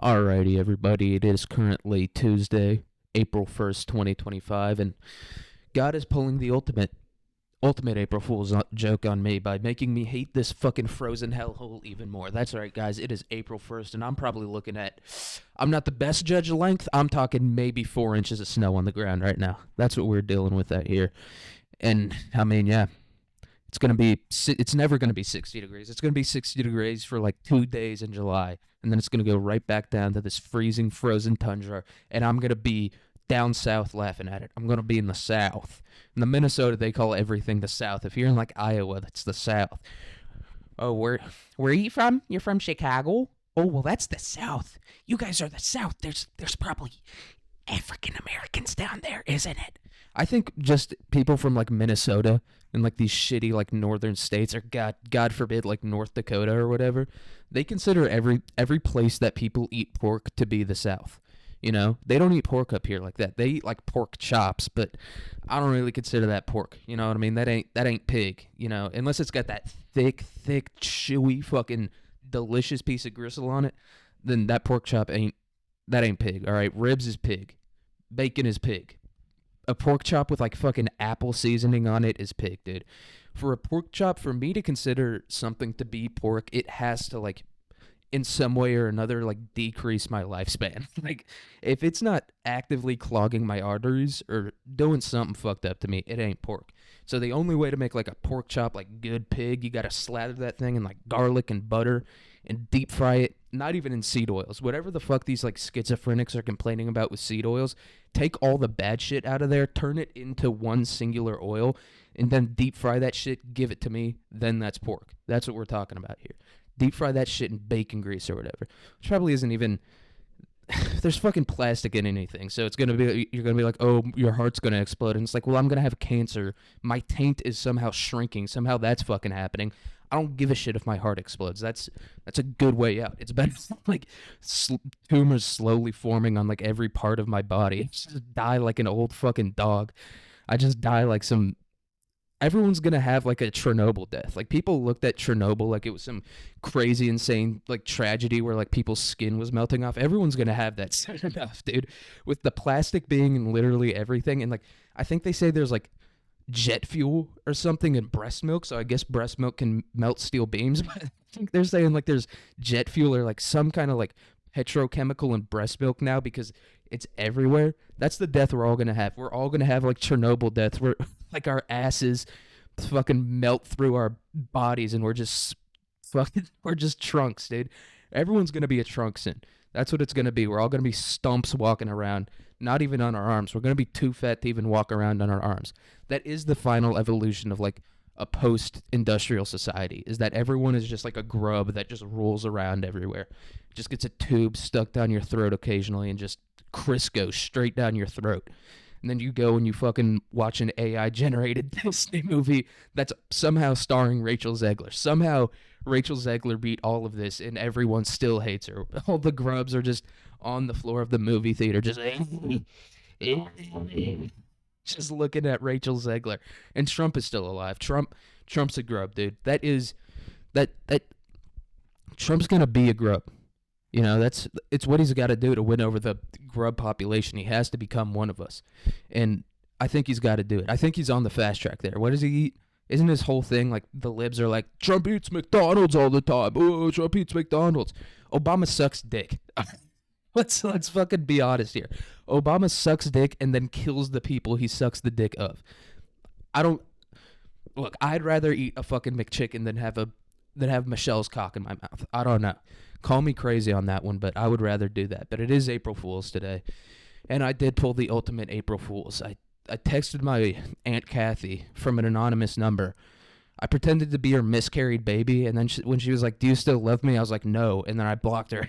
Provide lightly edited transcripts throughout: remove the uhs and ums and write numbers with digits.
Alrighty, everybody. It is currently Tuesday, April 1st, 2025, and God is pulling the ultimate April Fool's joke on me by making me hate this fucking frozen hellhole even more. That's right, guys. It is April 1st, and I'm probably looking at. I'm not the best judge of length. I'm talking maybe 4 inches of snow on the ground right now. That's what we're dealing with out here. And, I mean, yeah, it's never gonna be 60 degrees. It's gonna be 60 degrees for like 2 days in July, and then it's gonna go right back down to this freezing, frozen tundra, and I'm gonna be down south laughing at it. I'm gonna be in the South. In the Minnesota, they call everything the South. If you're in like Iowa, that's the South. Oh, where are you from? You're from Chicago? Oh, well, that's the South. You guys are the South. There's probably African Americans down there, isn't it? I think just people from like Minnesota and like these shitty like northern states, or God forbid like North Dakota or whatever, they consider every place that people eat pork to be the South. You know, they don't eat pork up here like that. They eat like pork chops, but I don't really consider that pork. You know what I mean? That ain't pig. You know, unless it's got that thick, chewy, fucking delicious piece of gristle on it, then that pork chop ain't pig. All right, ribs is pig, bacon is pig. A pork chop with like fucking apple seasoning on it is pig, dude. For a pork chop, for me to consider something to be pork, it has to like in some way or another like decrease my lifespan. Like if it's not actively clogging my arteries or doing something fucked up to me, it ain't pork. So the only way to make like a pork chop like good pig, you got to slather that thing in like garlic and butter and deep fry it, not even in seed oils. Whatever the fuck these like schizophrenics are complaining about with seed oils, take all the bad shit out of there, turn it into one singular oil, and then deep fry that shit, give it to me, then that's pork. That's what we're talking about here. Deep fry that shit in bacon grease or whatever. Which probably isn't even there's fucking plastic in anything. So it's gonna be you're gonna be like, oh, your heart's gonna explode, and it's like, well, I'm gonna have cancer. My taint is somehow shrinking. Somehow that's fucking happening. I don't give a shit if my heart explodes. That's a good way out. It's better than, like tumors slowly forming on like every part of my body. I just die like an old fucking dog. I just die like some. Everyone's gonna have like a Chernobyl death. Like people looked at Chernobyl like it was some crazy, insane like tragedy where like people's skin was melting off. Everyone's gonna have that soon enough, dude. With the plastic being in literally everything, and like I think they say there's like jet fuel or something in breast milk, so I guess breast milk can melt steel beams. But I think they're saying like there's jet fuel or like some kind of like petrochemical in breast milk now because it's everywhere. That's the death we're all gonna have. We're all gonna have like Chernobyl death. We're like our asses fucking melt through our bodies, and we're just trunks, dude. Everyone's gonna be a trunk soon. That's what it's gonna be. We're all gonna be stumps walking around, not even on our arms. We're gonna be too fat to even walk around on our arms. That is the final evolution of like a post-industrial society. Is that everyone is just like a grub that just rolls around everywhere, just gets a tube stuck down your throat occasionally, and just Crisco straight down your throat. And then you go and you fucking watch an AI generated Disney movie that's somehow starring Rachel Zegler. Somehow Rachel Zegler beat all of this and everyone still hates her. All the grubs are just on the floor of the movie theater just just looking at Rachel Zegler. And Trump is still alive. Trump's a grub, dude. That Trump's gonna be a grub. You know, it's what he's got to do to win over the grub population. He has to become one of us, and I think he's got to do it. I think he's on the fast track there. What does he eat? Isn't his whole thing like the libs are like Trump eats McDonald's all the time? Oh, Trump eats McDonald's. Obama sucks dick. Let's fucking be honest here. Obama sucks dick and then kills the people he sucks the dick of. I don't look. I'd rather eat a fucking McChicken than have Michelle's cock in my mouth. I don't know. Call me crazy on that one, but I would rather do that. But it is April Fool's today, and I did pull the ultimate April Fool's. I texted my Aunt Kathy from an anonymous number. I pretended to be her miscarried baby, and then when she was like, "Do you still love me?" I was like, "No," and then I blocked her.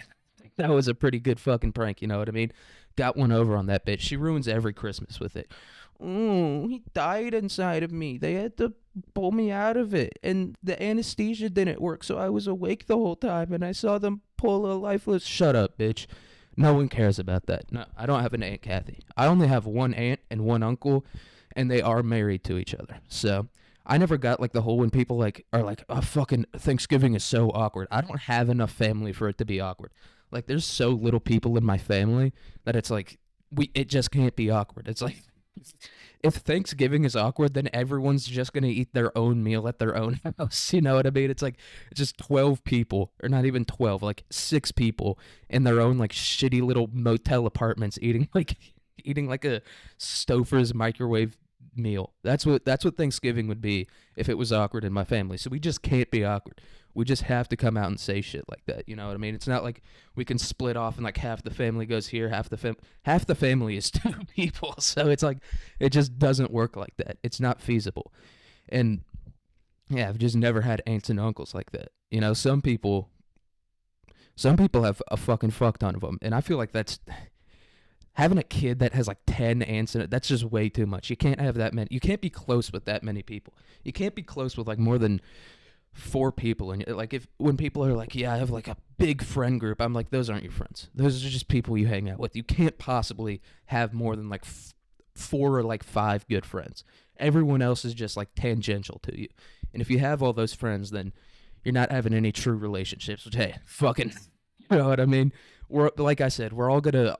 That was a pretty good fucking prank, you know what I mean? Got one over on that bitch. She ruins every Christmas with it. Oh, he died inside of me. They had to pull me out of it, and the anesthesia didn't work, so I was awake the whole time, and I saw them pull a lifeless. Shut up, bitch. No one cares about that. No, I don't have an Aunt Kathy. I only have one aunt and one uncle, and they are married to each other. So I never got like the whole when people like are like, oh, fucking Thanksgiving is so awkward. I don't have enough family for it to be awkward. Like there's so little people in my family that it's like it just can't be awkward. It's like if Thanksgiving is awkward, then everyone's just gonna eat their own meal at their own house. You know what I mean? It's like it's just 12 people, or not even 12, like 6 people in their own like shitty little motel apartments eating like a Stouffer's microwave meal. That's what Thanksgiving would be if it was awkward in my family. So we just can't be awkward. We just have to come out and say shit like that. You know what I mean? It's not like we can split off and like half the family goes here, half the family is 2 people. So it's like it just doesn't work like that. It's not feasible. And yeah, I've just never had aunts and uncles like that. You know, some people have a fucking fuck ton of them, and I feel like that's having a kid that has like 10 aunts in it. That's just way too much. You can't have that many. You can't be close with that many people. You can't be close with like more than 4 people. And like if when people are like, yeah, I have like a big friend group, I'm like, those aren't your friends. Those are just people you hang out with. You can't possibly have more than like 4 or like 5 good friends. Everyone else is just like tangential to you. And if you have all those friends, then you're not having any true relationships. Which, hey, fucking, you know what I mean? We're like I said, we're all gonna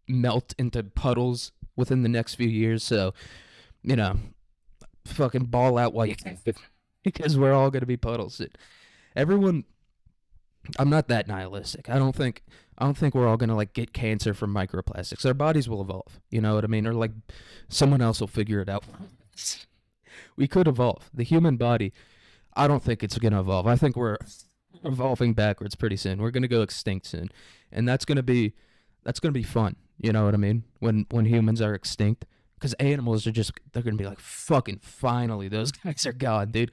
melt into puddles within the next few years. So, you know, fucking ball out while you can, because we're all gonna be puddles. Everyone, I'm not that nihilistic. I don't think we're all gonna like get cancer from microplastics. Our bodies will evolve. You know what I mean? Or like someone else will figure it out. We could evolve. The human body, I don't think it's gonna evolve. I think we're evolving backwards pretty soon. We're gonna go extinct soon, and that's gonna be fun. You know what I mean? When humans are extinct, because animals they're gonna be like, fucking finally, those guys are gone, dude.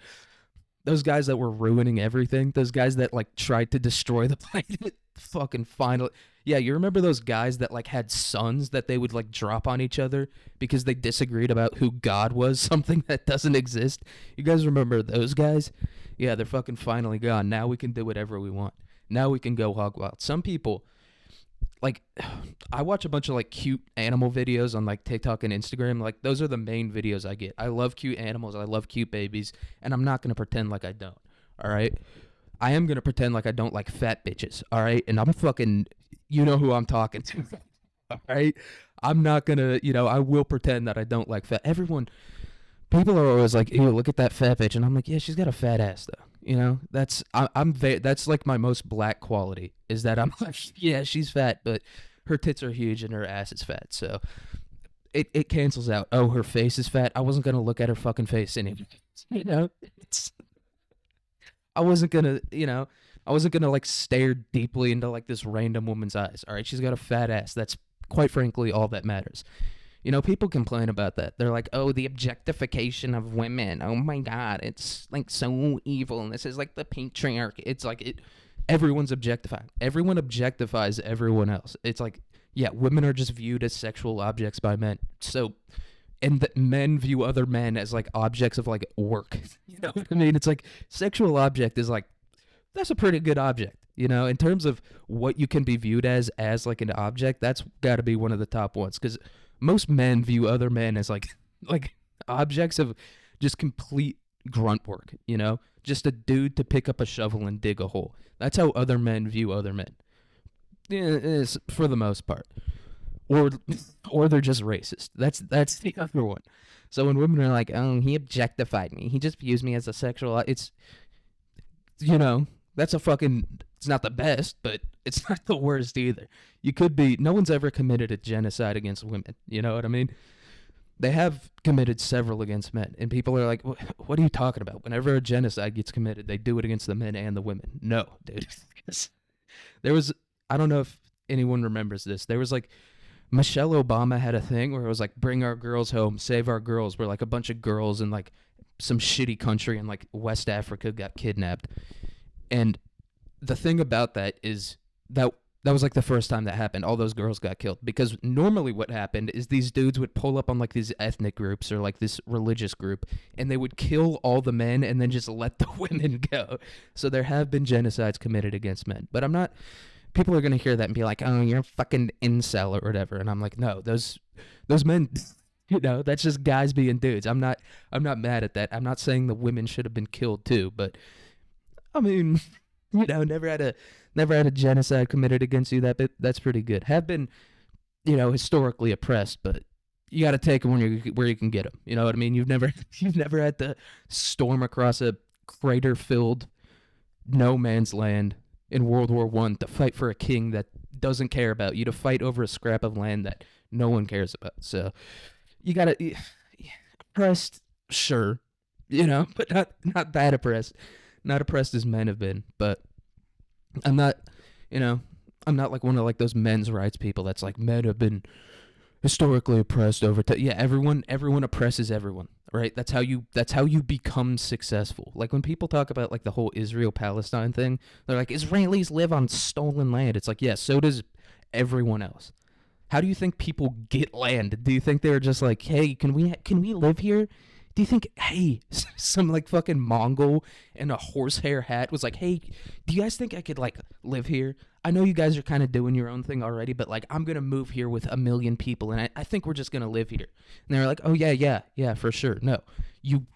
Those guys that were ruining everything, those guys that like tried to destroy the planet, fucking finally. Yeah, you remember those guys that like had sons that they would like drop on each other because they disagreed about who God was, something that doesn't exist? You guys remember those guys? Yeah, they're fucking finally gone. Now we can do whatever we want. Now we can go hog wild. Some people, like, I watch a bunch of like cute animal videos on like TikTok and Instagram. Like those are the main videos I get. I love cute animals. I love cute babies, and I'm not gonna pretend like I don't. All right, I am gonna pretend like I don't like fat bitches. All right, and I'm fucking, you know who I'm talking to. All right, I'm not gonna, I will pretend that I don't like fat. People are always like, "Ew, look at that fat bitch," and I'm like, "Yeah, she's got a fat ass though." That's like my most black quality is that I'm like, yeah, she's fat, but her tits are huge and her ass is fat, so it cancels out. Oh, her face is fat. I wasn't gonna look at her fucking face anyway. You know, it's I wasn't gonna, I wasn't gonna like stare deeply into like this random woman's eyes. All right, she's got a fat ass. That's quite frankly all that matters. People complain about that. They're like, "Oh, the objectification of women. Oh my God, it's like so evil." And this is like the patriarchy. It's like everyone's objectifying. Everyone objectifies everyone else. It's like, yeah, women are just viewed as sexual objects by men. So, and that men view other men as like objects of like work. You know what I mean? It's like sexual object is like, that's a pretty good object. In terms of what you can be viewed as like an object, that's got to be one of the top ones, because most men view other men as like objects of just complete grunt work, just a dude to pick up a shovel and dig a hole. That's how other men view other men. Yeah, it is for the most part. Or they're just racist. That's the other one. So when women are like, "Oh, he objectified me. He just views me as a sexual," it's that's a fucking, it's not the best, but it's not the worst either. No one's ever committed a genocide against women. You know what I mean? They have committed several against men, and people are like, "What are you talking about? Whenever a genocide gets committed, they do it against the men and the women." No, dude. There was, I don't know if anyone remembers this. There was like, Michelle Obama had a thing where it was like, "Bring our girls home, save our girls," where like a bunch of girls in like some shitty country in like West Africa got kidnapped. And the thing about that is that was like the first time that happened. All those girls got killed, because normally what happened is these dudes would pull up on like these ethnic groups or like this religious group, and they would kill all the men and then just let the women go. So there have been genocides committed against men, but people are going to hear that and be like, "Oh, you're a fucking incel or whatever." And I'm like, no, those men, that's just guys being dudes. I'm not mad at that. I'm not saying the women should have been killed too, but I mean, You know, never had a genocide committed against you. That's pretty good. Have been, you know, historically oppressed, but you got to take them where you can get them. You know what I mean? You've never had to storm across a crater-filled no man's land in World War One to fight for a king that doesn't care about you, to fight over a scrap of land that no one cares about. So you got to oppressed, sure, you know, but not that oppressed. Not oppressed as men have been, but I'm not, you know, I'm not like one of like those men's rights people that's like men have been historically oppressed over time. Yeah, everyone oppresses everyone, right? That's how you become successful. Like when people talk about like the whole Israel Palestine thing, they're like Israelis live on stolen land. It's like, yeah, so does everyone else. How do you think people get land? Do you think they're just like, hey, can we live here? Do you think, hey, some like fucking Mongol in a horsehair hat was like, hey, do you guys think I could like live here? I know you guys are kind of doing your own thing already, but like I'm going to move here with 1 million people and I think we're just going to live here. And they're like, oh, yeah, for sure. No, you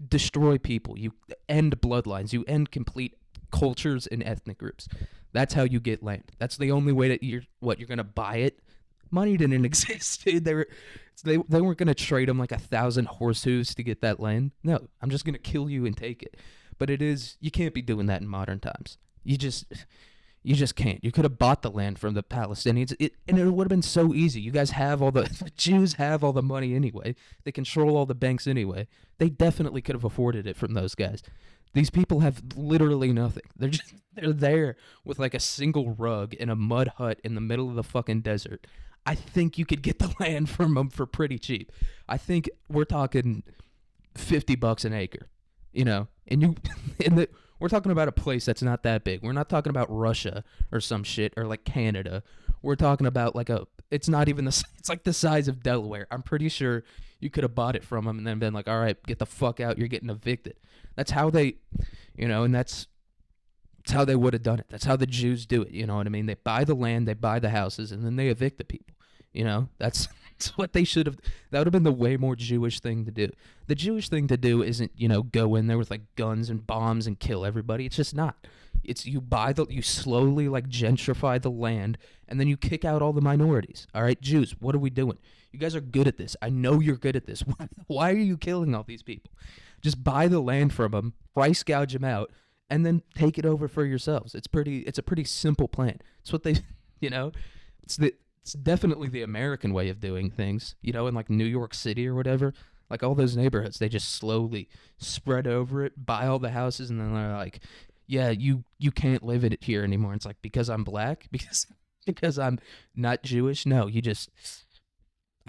destroy people. You end bloodlines. You end complete cultures and ethnic groups. That's how you get land. That's the only way that you're going to buy it. Money didn't exist, dude. They weren't gonna trade them like 1,000 horse hooves to get that land. No, I'm just gonna kill you and take it. But you can't be doing that in modern times. You just can't. You could have bought the land from the Palestinians, and it would have been so easy. You guys have the Jews have all the money anyway. They control all the banks anyway. They definitely could have afforded it from those guys. These people have literally nothing. They're there with like a single rug in a mud hut in the middle of the fucking desert. I think you could get the land from them for pretty cheap. I think we're talking $50 an acre, you know, and we're talking about a place that's not that big. We're not talking about Russia or some shit or like Canada. We're talking about like it's not even it's like the size of Delaware. I'm pretty sure you could have bought it from them and then been like, all right, get the fuck out. You're getting evicted. That's how they, you know, and that's how they would have done it. That's how the Jews do it. You know what I mean? They buy the land, they buy the houses, and then they evict the people. You know, that's what they should have. That would have been the way more Jewish thing to do. The Jewish thing to do isn't, you know, go in there with like guns and bombs and kill everybody. It's just not. It's you slowly like gentrify the land and then you kick out all the minorities. All right, Jews, what are we doing? You guys are good at this. I know you're good at this. Why are you killing all these people? Just buy the land from them, price gouge them out, and then take it over for yourselves. It's a pretty simple plan. It's what they, you know, it's definitely the American way of doing things, you know, in like New York City or whatever, like all those neighborhoods, they just slowly spread over it, buy all the houses, and then they're like, yeah, you can't live in it here anymore. It's like, because I'm black, because I'm not Jewish. No,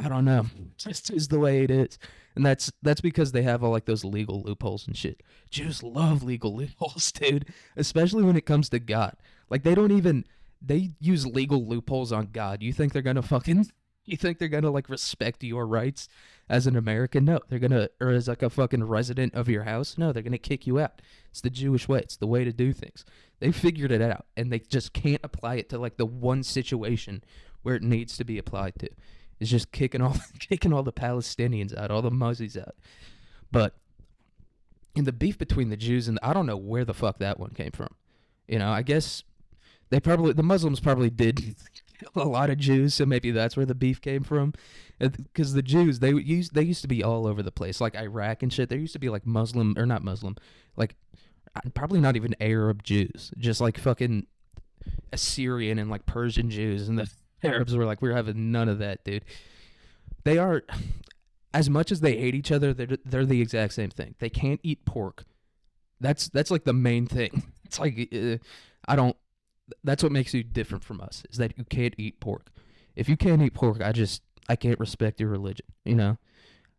I don't know. It just is the way it is. And that's because they have all like those legal loopholes and shit. Jews love legal loopholes, dude, especially when it comes to God. Like they use legal loopholes on God. You think they're gonna like respect your rights as an American? No, or as like a fucking resident of your house? No, they're gonna kick you out. It's the Jewish way. It's the way to do things. They figured it out, and they just can't apply it to like the one situation where it needs to be applied to. It's just kicking all the Palestinians out, all the Muzzies out. But in the beef between the Jews and I don't know where the fuck that one came from. You know, I guess the Muslims probably did kill a lot of Jews, so maybe that's where the beef came from. Because the Jews, they used to be all over the place, like Iraq and shit. There used to be like Muslim, or not Muslim, like probably not even Arab Jews, just like fucking Assyrian and like Persian Jews, and the Arabs were like, we're having none of that, dude. They are, as much as they hate each other, they're the exact same thing. They can't eat pork. That's like the main thing. It's like that's what makes you different from us, is that you can't eat pork. If you can't eat pork, I can't respect your religion, you know?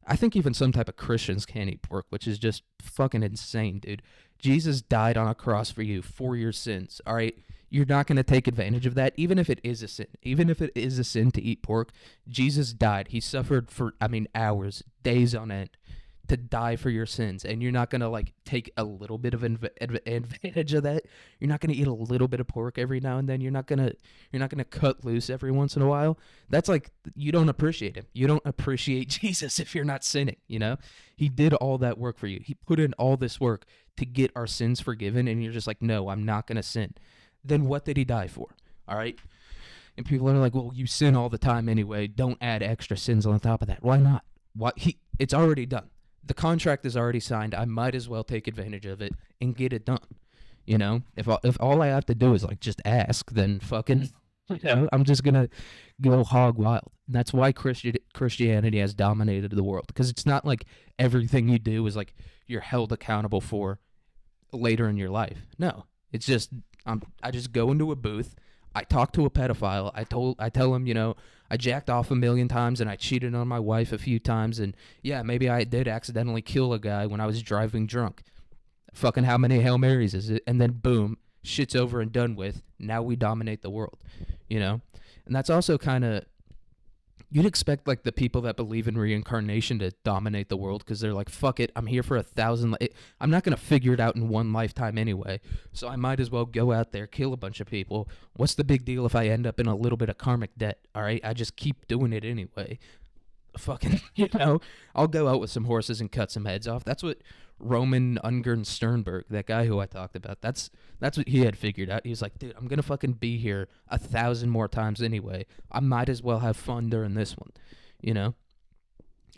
I think even some type of Christians can't eat pork, which is just fucking insane, dude. Jesus died on a cross for you, for your sins, all right? You're not going to take advantage of that, even if it is a sin. Even if it is a sin to eat pork, Jesus died. He suffered for, hours, days on end, to die for your sins, and you're not gonna like take a little bit of advantage of that. You're not gonna eat a little bit of pork every now and then. You're not gonna cut loose every once in a while. That's like, you don't appreciate him. You don't appreciate Jesus if you're not sinning. He did all that work for you. He put in all this work to get our sins forgiven, and you're just like, no, I'm not gonna sin. Then what did he die for? All right. And people are like, well, you sin all the time anyway. Don't add extra sins on top of that. Why not? It's already done. The contract is already signed. I might as well take advantage of it and get it done. If all I have to do is like just ask, then fucking, I'm just gonna go hog wild. And that's why Christianity has dominated the world, because it's not like everything you do is like you're held accountable for later in your life. No, it's just I just go into a booth. I talk to a pedophile. I tell him, I jacked off 1,000,000 times and I cheated on my wife a few times, and yeah, maybe I did accidentally kill a guy when I was driving drunk. Fucking how many Hail Marys is it? And then boom, shit's over and done with. Now we dominate the world, And that's also kind of, you'd expect like the people that believe in reincarnation to dominate the world, because they're like, fuck it, I'm here for 1,000. I'm not going to figure it out in one lifetime anyway, so I might as well go out there, kill a bunch of people. What's the big deal if I end up in a little bit of karmic debt? All right, I just keep doing it anyway. Fucking, I'll go out with some horses and cut some heads off. That's what Roman Ungern Sternberg, that guy who I talked about, that's what he had figured out. He was like, dude, I'm gonna fucking be here 1,000 more times anyway. I might as well have fun during this one,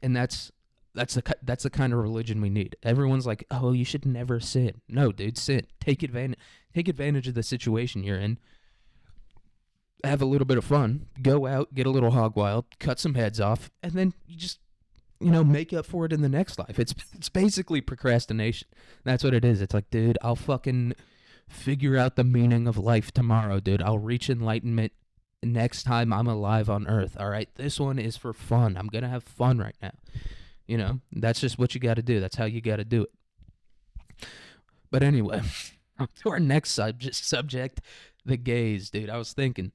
And that's the kind of religion we need. Everyone's like, oh, you should never sin. No, dude, sin. Take advantage of the situation you're in. Have a little bit of fun. Go out, get a little hog wild, cut some heads off, and then you just make up for it in the next life. It's basically procrastination. That's what it is. It's like, dude, I'll fucking figure out the meaning of life tomorrow, dude. I'll reach enlightenment next time I'm alive on Earth. All right, this one is for fun. I'm gonna have fun right now. That's just what you got to do. That's how you got to do it. But anyway, to our next subject, the gays, dude. I was thinking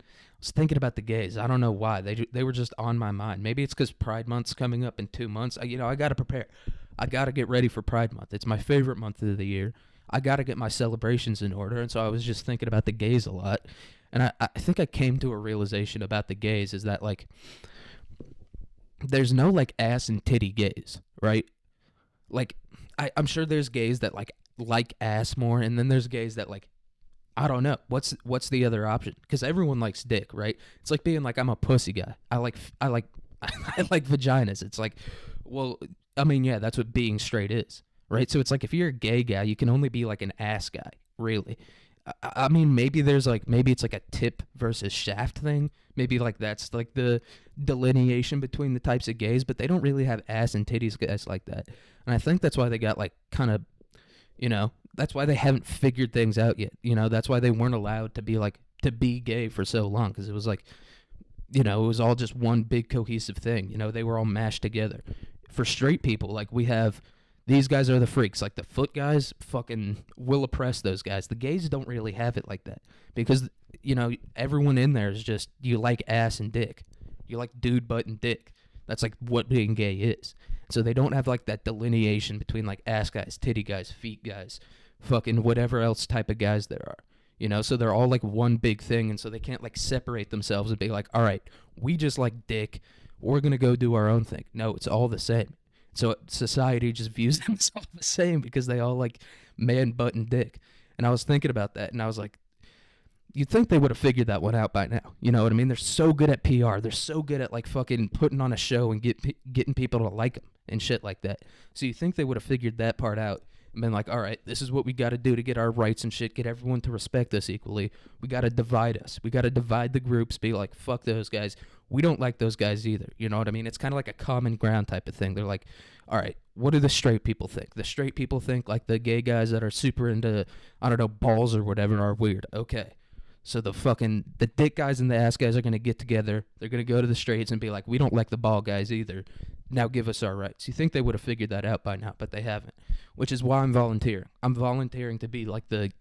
about the gays. I don't know why. They were just on my mind. Maybe it's because Pride Month's coming up in 2 months. I got to prepare. I got to get ready for Pride Month. It's my favorite month of the year. I got to get my celebrations in order. And so I was just thinking about the gays a lot. And I think I came to a realization about the gays is that, like, there's no, like, ass and titty gays, right? Like, I'm sure there's gays that, like ass more, and then there's gays that, like, I don't know. What's the other option? Because everyone likes dick, right? It's like being like, I'm a pussy guy. I like I like vaginas. It's like, well, I mean, yeah, that's what being straight is, right? So it's like, if you're a gay guy, you can only be like an ass guy, really. I mean, maybe it's like a tip versus shaft thing. Maybe like that's like the delineation between the types of gays, but they don't really have ass and titties guys like that. And I think that's why they got like kind of, that's why they haven't figured things out yet. That's why they weren't allowed to be gay for so long, because it was like, it was all just one big cohesive thing. They were all mashed together. For straight people, like, we have, these guys are the freaks. Like, the foot guys fucking will oppress those guys. The gays don't really have it like that, because, everyone in there is just, you like ass and dick. You like dude, butt, and dick. That's like what being gay is. So they don't have like that delineation between like ass guys, titty guys, feet guys, fucking whatever else type of guys there are. So they're all like one big thing, and so they can't like separate themselves and be like, all right, we just like dick, we're gonna go do our own thing. No, it's all the same. So society just views them as all the same because they all like man, butt, and dick. And I was thinking about that, and I was like, you'd think they would have figured that one out by now. You know what I mean? They're so good at PR. They're so good at like fucking putting on a show and getting people to like them and shit like that. So you think they would have figured that part out and been like, all right, this is what we got to do to get our rights and shit, get everyone to respect us equally. We got to divide us. We got to divide the groups, be like, fuck those guys. We don't like those guys either. You know what I mean? It's kind of like a common ground type of thing. They're like, all right, what do the straight people think? The straight people think like the gay guys that are super into, I don't know, balls or whatever are weird. Okay. So the dick guys and the ass guys are going to get together. They're going to go to the straights and be like, we don't like the ball guys either. Now give us our rights. You think they would have figured that out by now, but they haven't, which is why I'm volunteering. I'm volunteering to be like the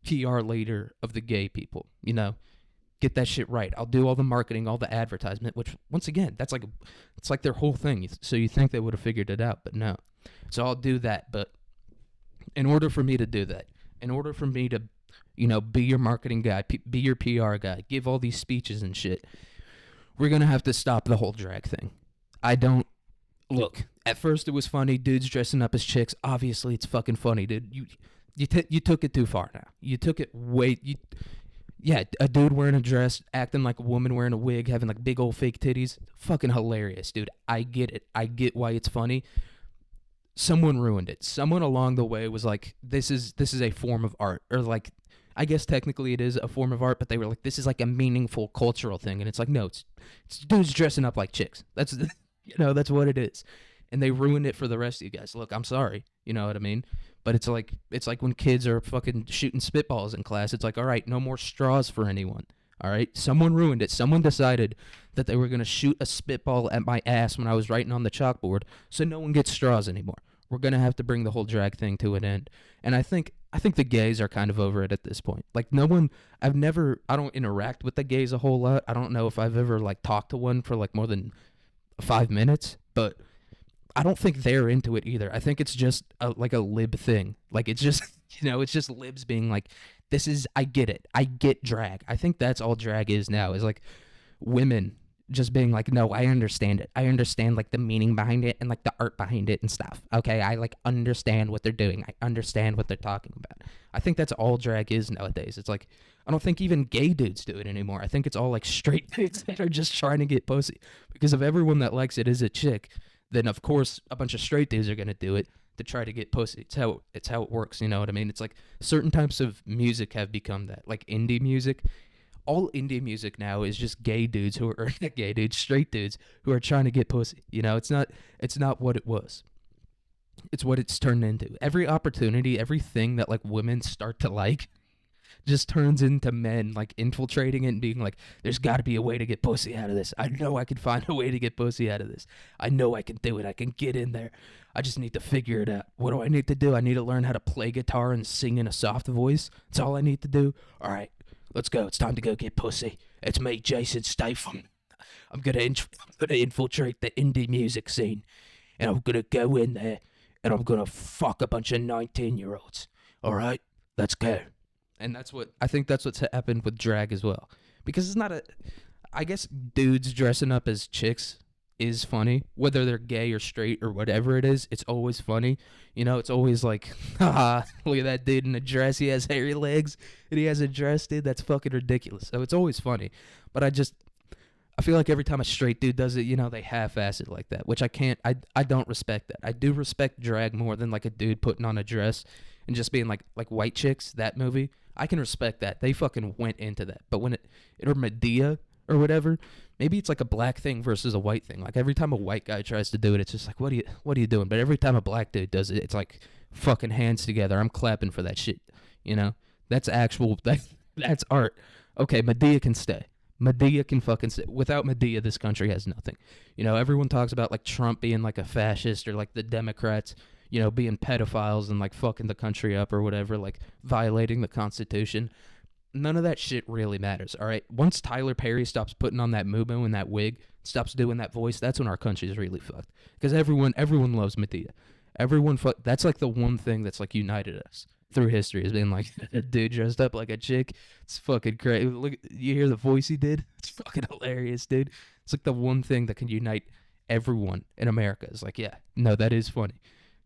PR leader of the gay people, get that shit right. I'll do all the marketing, all the advertisement, which once again, it's like their whole thing. So you think they would have figured it out, but no. So I'll do that. But in order for me to do that, in order for me to, be your marketing guy, be your PR guy, give all these speeches and shit, we're going to have to stop the whole drag thing. I don't. Look, at first it was funny, dudes dressing up as chicks. Obviously, it's fucking funny, dude. You took it too far now. You took it way. Yeah, a dude wearing a dress, acting like a woman wearing a wig, having like big old fake titties. Fucking hilarious, dude. I get it. I get why it's funny. Someone ruined it. Someone along the way was like, this is a form of art, or like, I guess technically it is a form of art, but they were like, this is like a meaningful cultural thing, and it's like, no, it's dudes dressing up like chicks. That's that's what it is, and they ruined it for the rest of you guys. Look, I'm sorry, you know what I mean, but it's like when kids are fucking shooting spitballs in class. It's like, all right, no more straws for anyone. All right, someone ruined it. Someone decided that they were going to shoot a spitball at my ass when I was writing on the chalkboard, so no one gets straws anymore. We're going to have to bring the whole drag thing to an end. And I think the gays are kind of over it at this point. Like, I don't interact with the gays a whole lot. I don't know if I've ever like talked to one for like more than 5 minutes, but I don't think they're into it either. I think it's just like a lib thing. Like, it's just, it's just libs being like, I get it. I get drag. I think that's all drag is now, is like women just being like, no, I understand it. I understand like the meaning behind it and like the art behind it and stuff. Okay, I like understand what they're doing. I understand what they're talking about. I think that's all drag is nowadays. It's like, I don't think even gay dudes do it anymore. I think it's all like straight dudes that are just trying to get pussy. Because if everyone that likes it is a chick, then of course a bunch of straight dudes are gonna do it to try to get pussy. It's how it works, you know what I mean? It's like certain types of music have become that. Like indie music. All indie music now is just gay dudes who are gay dudes, straight dudes who are trying to get pussy. It's not what it was. It's what it's turned into. Every opportunity, everything that like women start to like just turns into men like infiltrating it and being like, there's got to be a way to get pussy out of this. I know I can find a way to get pussy out of this. I know I can do it. I can get in there. I just need to figure it out. What do I need to do? I need to learn how to play guitar and sing in a soft voice. That's all I need to do. All right, let's go. It's time to go get pussy. It's me, Jason Statham. I'm gonna infiltrate the indie music scene, and I'm gonna go in there, and I'm gonna fuck a bunch of 19-year-olds. All right, let's go. And I think that's what's happened with drag as well. Because it's not I guess dudes dressing up as chicks is funny. Whether they're gay or straight or whatever it is, it's always funny. It's always like, haha, look at that dude in a dress. He has hairy legs and he has a dress, dude. That's fucking ridiculous. So it's always funny. But I feel like every time a straight dude does it, they half-ass it like that, which I don't respect that. I do respect drag more than like a dude putting on a dress and just being like White Chicks, that movie. I can respect that. They fucking went into that. But when it or Medea or whatever, maybe it's like a black thing versus a white thing. Like every time a white guy tries to do it, it's just like, what are you doing? But every time a black dude does it, it's like fucking hands together. I'm clapping for that shit. That's that's art. Okay, Medea can stay. Medea can fucking stay. Without Medea, this country has nothing. Everyone talks about like Trump being like a fascist or like the Democrats, being pedophiles and like fucking the country up or whatever, like violating the Constitution. None of that shit really matters, all right? Once Tyler Perry stops putting on that moo-moo and that wig, stops doing that voice, that's when our country is really fucked. Because everyone loves Medea. That's like the one thing that's like united us through history, is being like a dude dressed up like a chick. It's fucking crazy. Look, you hear the voice he did? It's fucking hilarious, dude. It's like the one thing that can unite everyone in America. It's like, yeah, no, that is funny.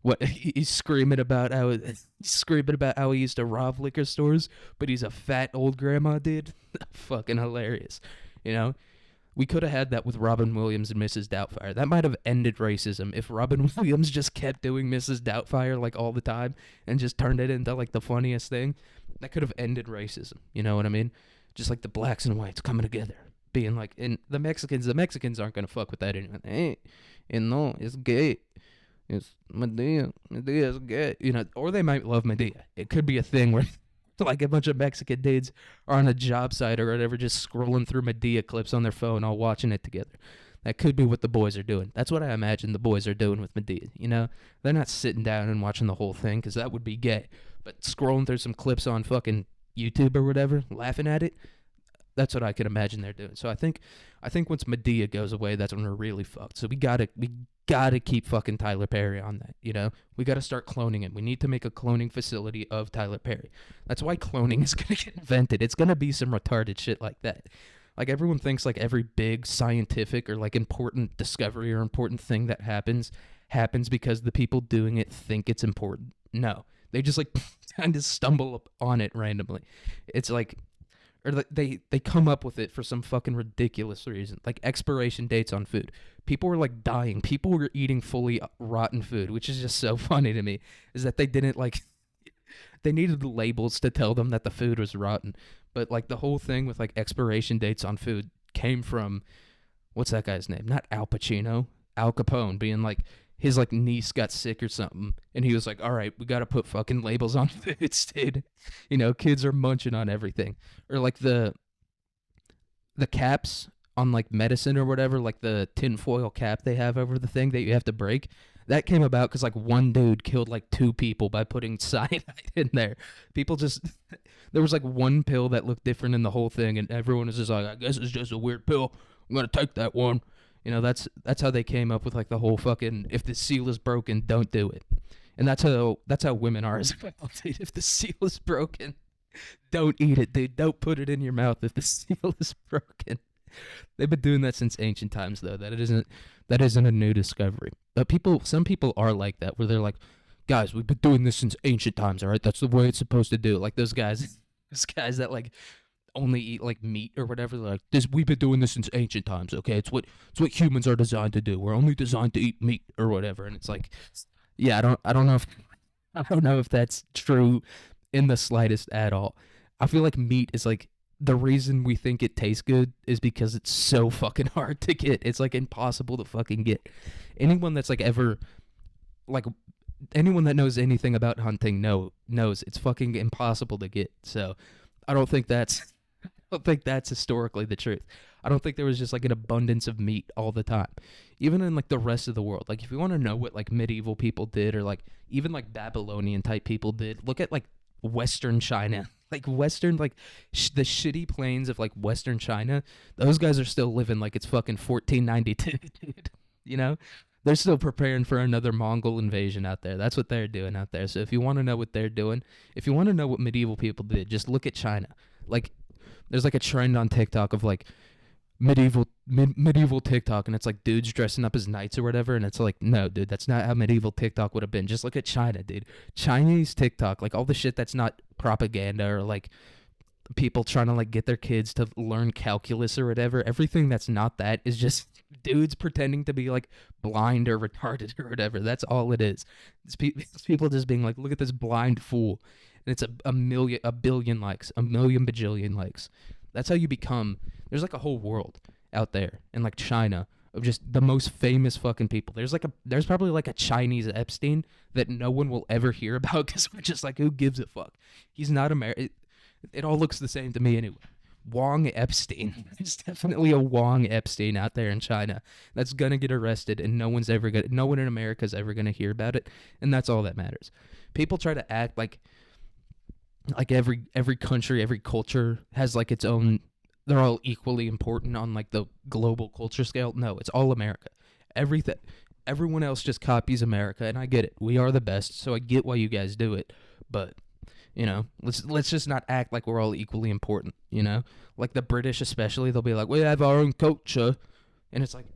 What he's screaming about how he used to rob liquor stores, but he's a fat old grandma, dude. Fucking hilarious. We could have had that with Robin Williams and Mrs. Doubtfire. That might have ended racism if Robin Williams just kept doing Mrs. Doubtfire like all the time and just turned it into like the funniest thing. That could have ended racism. You know what I mean? Just like the blacks and whites coming together, being like, and the Mexicans aren't gonna fuck with that anyway. Hey, and no, it's gay. It's Medea. Medea's gay. Or they might love Medea. It could be a thing where like a bunch of Mexican dudes are on a job site or whatever, just scrolling through Medea clips on their phone, all watching it together. That could be what the boys are doing. That's what I imagine the boys are doing with Medea. They're not sitting down and watching the whole thing because that would be gay. But scrolling through some clips on fucking YouTube or whatever, laughing at it, That's what I can imagine they're doing. So I think once Medea goes away, that's when we're really fucked. So we gotta keep fucking Tyler Perry on that. We gotta start cloning him. We need to make a cloning facility of Tyler Perry. That's why cloning is gonna get invented. It's gonna be some retarded shit like that. Like everyone thinks like every big scientific or like important discovery or important thing that happens because the people doing it think it's important. No, they just like kind of stumble on it randomly. It's like, or they come up with it for some fucking ridiculous reason, like expiration dates on food. People were like dying. People were eating fully rotten food, which is just so funny to me. Is that they didn't like they needed the labels to tell them that the food was rotten, but like the whole thing with like expiration dates on food came from what's that guy's name? Not Al Pacino, Al Capone being like his like niece got sick or something, and he was like, "All right, we got to put fucking labels on foods, dude. Kids are munching on everything." Or like the caps on like medicine or whatever, like the tinfoil cap they have over the thing that you have to break. That came about because like one dude killed like two people by putting cyanide in there. People just there was like one pill that looked different in the whole thing, and everyone was just like, "I guess it's just a weird pill. I'm gonna take that one." That's how they came up with like the whole fucking if the seal is broken, don't do it. And that's how women are as well, dude. If the seal is broken, don't eat it, dude. Don't put it in your mouth if the seal is broken. They've been doing that since ancient times, though. That isn't a new discovery. But some people are like that, where they're like, guys, we've been doing this since ancient times. All right, that's the way it's supposed to do. Like those guys, that like only eat like meat or whatever. They're like this, we've been doing this since ancient times. Okay, it's what humans are designed to do. We're only designed to eat meat or whatever. And it's like, yeah, I don't know if that's true in the slightest at all. I feel like meat is like the reason we think it tastes good is because it's so fucking hard to get. It's like impossible to fucking get. Anyone that's like ever like anyone that knows anything about hunting knows it's fucking impossible to get. So I don't think that's I don't think that's historically the truth. I don't think there was just like an abundance of meat all the time. Even in like the rest of the world. Like if you want to know what like medieval people did or like even like Babylonian type people did, look at like Western China. Like Western, like the shitty plains of like Western China, those guys are still living like it's fucking 1492, dude. You know? They're still preparing for another Mongol invasion out there. That's what they're doing out there. So if you want to know what they're doing, if you want to know what medieval people did, just look at China. Like there's like a trend on TikTok of like medieval TikTok, and it's like dudes dressing up as knights or whatever, and it's like, no, dude, that's not how medieval TikTok would have been. Just look at China, dude. Chinese TikTok, like all the shit that's not propaganda or like people trying to like get their kids to learn calculus or whatever. Everything that's not that is just dudes pretending to be like blind or retarded or whatever. That's all it is. It's people just being like, look at this blind fool, and it's a billion likes, a million bajillion likes. That's how you become. There's like a whole world out there in like China of just the most famous fucking people. There's probably like a Chinese Epstein that no one will ever hear about because we're just like, who gives a fuck? He's not American. It all looks the same to me anyway. Wong Epstein. There's definitely a Wong Epstein out there in China that's gonna get arrested, and no one in America is ever gonna hear about it, and that's all that matters. People try to act like every country, every culture has like its own. They're all equally important on like the global culture scale. No, it's all America. Everyone else just copies America, and I get it. We are the best, so I get why you guys do it. But let's just not act like we're all equally important. Like the British especially, they'll be like, we have our own culture, and it's like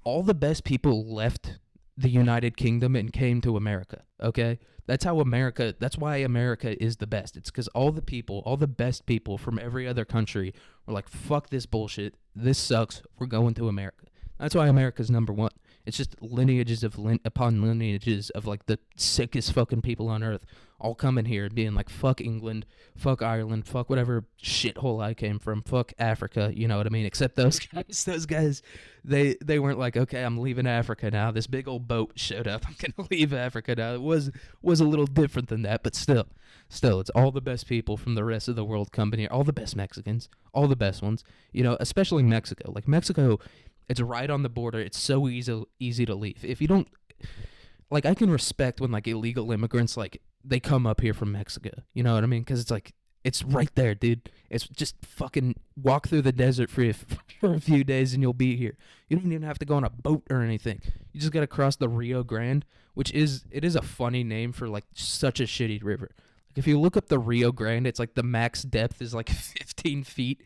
all the best people left the United Kingdom and came to America. Okay, that's why America is the best. It's because all the best people from every other country were like, fuck this bullshit. This sucks. We're going to America. That's why America's number one. It's just lineages upon lineages of like the sickest fucking people on earth all coming here and being like, fuck England, fuck Ireland, fuck whatever shithole I came from, fuck Africa, you know what I mean? Except those guys, they weren't like, okay, I'm leaving Africa now. This big old boat showed up. I'm gonna leave Africa now. It was a little different than that, but still, it's all the best people from the rest of the world coming here. All the best Mexicans, all the best ones. Especially Mexico. Like Mexico. It's right on the border. It's so easy to leave. If you don't, like, I can respect when like illegal immigrants like they come up here from Mexico. You know what I mean? Because it's like It's right there, dude. It's just fucking walk through the desert for for a few days and you'll be here. You don't even have to go on a boat or anything. You just gotta cross the Rio Grande, which is a funny name for like such a shitty river. Like if you look up the Rio Grande, it's like the max depth is like 15 feet.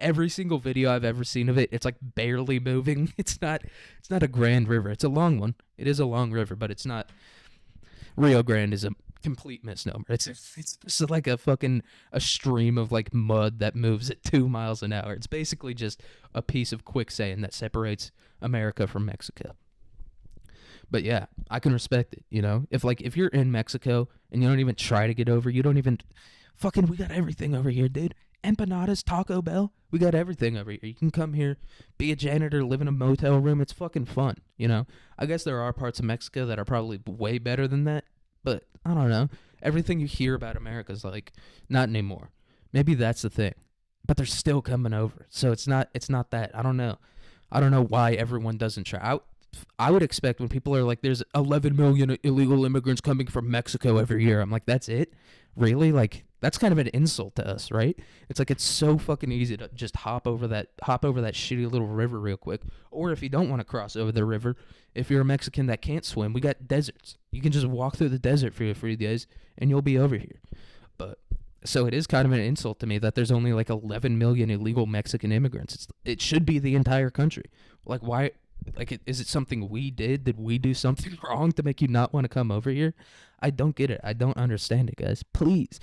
Every single video I've ever seen of it, it's like barely moving. It's not a grand river. It's a long one. It is a long river, but it's not. Rio Grande is a complete misnomer. It's just like a stream of like mud that moves at 2 miles an hour. It's basically just a piece of quicksand that separates America from Mexico. But yeah, I can respect it, you know? If you're in Mexico and you don't even try to get over, you don't even we got everything over here, dude. Empanadas, Taco Bell, we got everything over here. You can come here, be a janitor, live in a motel room. It's fucking fun, you know? I guess there are parts of Mexico that are probably way better than that, but I don't know. Everything you hear about America is like, not anymore. Maybe that's the thing. But they're still coming over. So it's not that. I don't know. I don't know why everyone doesn't try. I would expect when people are like, there's 11 million illegal immigrants coming from Mexico every year. I'm like, that's it? Really? Like, that's kind of an insult to us, right? It's like it's so fucking easy to just hop over that shitty little river real quick. Or if you don't want to cross over the river, if you're a Mexican that can't swim, we got deserts. You can just walk through the desert for a few days and you'll be over here. But so it is kind of an insult to me that there's only like 11 million illegal Mexican immigrants. It should be the entire country. Like why? Like, is it something we did? Did we do something wrong to make you not want to come over here? I don't get it. I don't understand it, guys. Please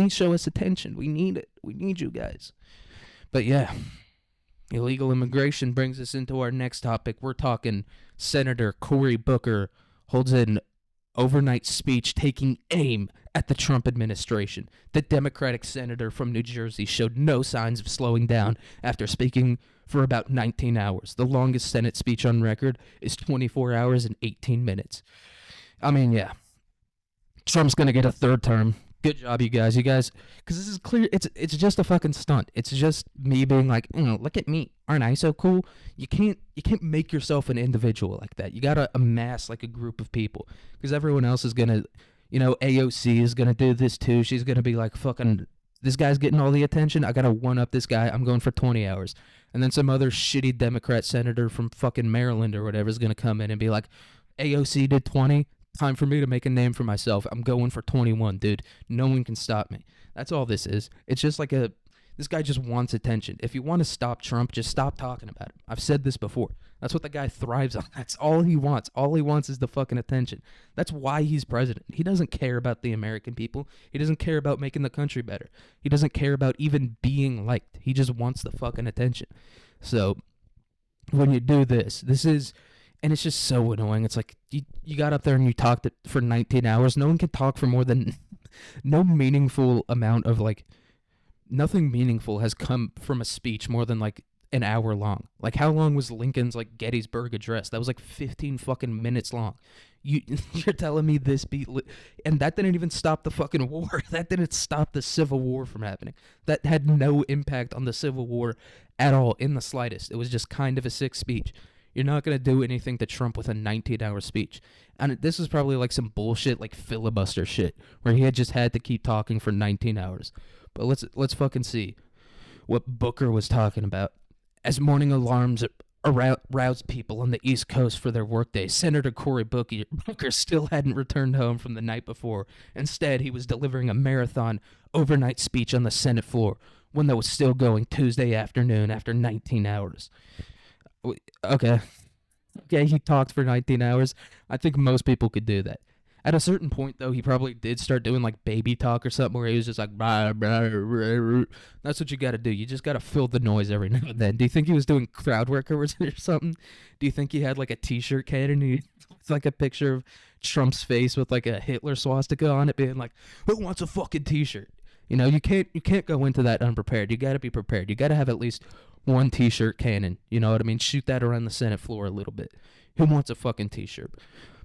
show us attention. We need it. We need you guys. But yeah, illegal immigration brings us into our next topic. We're talking Senator Cory Booker holds an overnight speech taking aim at the Trump administration. The Democratic senator from New Jersey showed no signs of slowing down after speaking for about 19 hours. The longest Senate speech on record is 24 hours and 18 minutes. I mean, yeah. Trump's going to get a third term. Good job, you guys. Because this is clear. It's just a fucking stunt. It's just me being like, look at me. Aren't I so cool? You can't make yourself an individual like that. You got to amass like a group of people. Because everyone else is going to, AOC is going to do this too. She's going to be like, fucking, this guy's getting all the attention. I got to one-up this guy. I'm going for 20 hours. And then some other shitty Democrat senator from fucking Maryland or whatever is going to come in and be like, AOC did 20. Time for me to make a name for myself. I'm going for 21, dude. No one can stop me. That's all this is. It's just like this guy just wants attention. If you want to stop Trump, just stop talking about him. I've said this before. That's what the guy thrives on. That's all he wants. All he wants is the fucking attention. That's why he's president. He doesn't care about the American people. He doesn't care about making the country better. He doesn't care about even being liked. He just wants the fucking attention. So when you do this is... And it's just so annoying. It's like you got up there and you talked for 19 hours. No one can talk for more than no meaningful amount of like nothing meaningful has come from a speech more than like an hour long. Like how long was Lincoln's like Gettysburg Address? That was like 15 fucking minutes long. You're telling me this and that didn't even stop the fucking war. That didn't stop the Civil War from happening. That had no impact on the Civil War at all in the slightest. It was just kind of a sick speech. You're not going to do anything to Trump with a 19-hour speech. And this is probably like some bullshit like filibuster shit where he had just had to keep talking for 19 hours. But let's fucking see what Booker was talking about. As morning alarms roused people on the East Coast for their workday, Senator Cory Booker still hadn't returned home from the night before. Instead, he was delivering a marathon overnight speech on the Senate floor, one that was still going Tuesday afternoon after 19 hours. Okay, he talked for 19 hours. I think most people could do that. At a certain point, though, he probably did start doing, like, baby talk or something where he was just like, blah, blah, blah, blah. That's what you got to do. You just got to fill the noise every now and then. Do you think he was doing crowd work or something? Do you think he had, like, a T-shirt cannon with, like, a picture of Trump's face with, like, a Hitler swastika on it being like, who wants a fucking T-shirt? You can't go into that unprepared. You got to be prepared. You got to have at least one T-shirt cannon. You know what I mean? Shoot that around the Senate floor a little bit. Who wants a fucking T-shirt?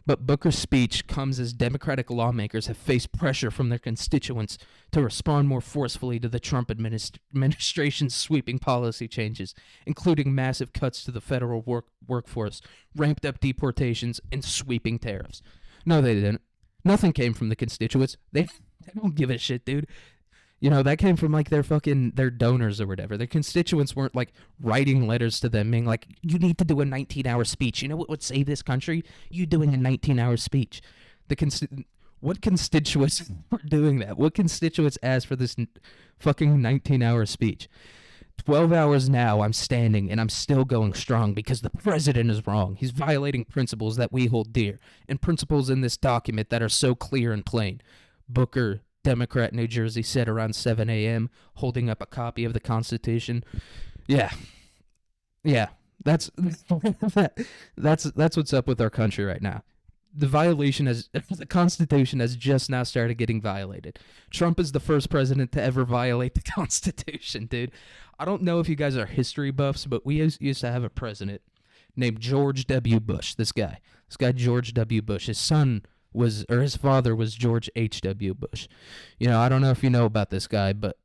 But Booker's speech comes as Democratic lawmakers have faced pressure from their constituents to respond more forcefully to the Trump administration's sweeping policy changes, including massive cuts to the federal workforce, ramped up deportations, and sweeping tariffs. No, they didn't. Nothing came from the constituents. They don't give a shit, dude. You know, that came from like their donors or whatever. Their constituents weren't like writing letters to them being like, you need to do a 19-hour speech. You know what would save this country? You doing a 19-hour speech. What constituents were doing that? What constituents asked for this fucking 19-hour speech? 12 hours now, I'm standing and I'm still going strong because the president is wrong. He's violating principles that we hold dear and principles in this document that are so clear and plain. Booker, Democrat, New Jersey, said around 7 a.m., holding up a copy of the Constitution. Yeah. That's what's up with our country right now. The Constitution has just now started getting violated. Trump is the first president to ever violate the Constitution, dude. I don't know if you guys are history buffs, but we used to have a president named George W. Bush. This guy, George W. Bush. His father was George H.W. Bush. You know, I don't know if you know about this guy, but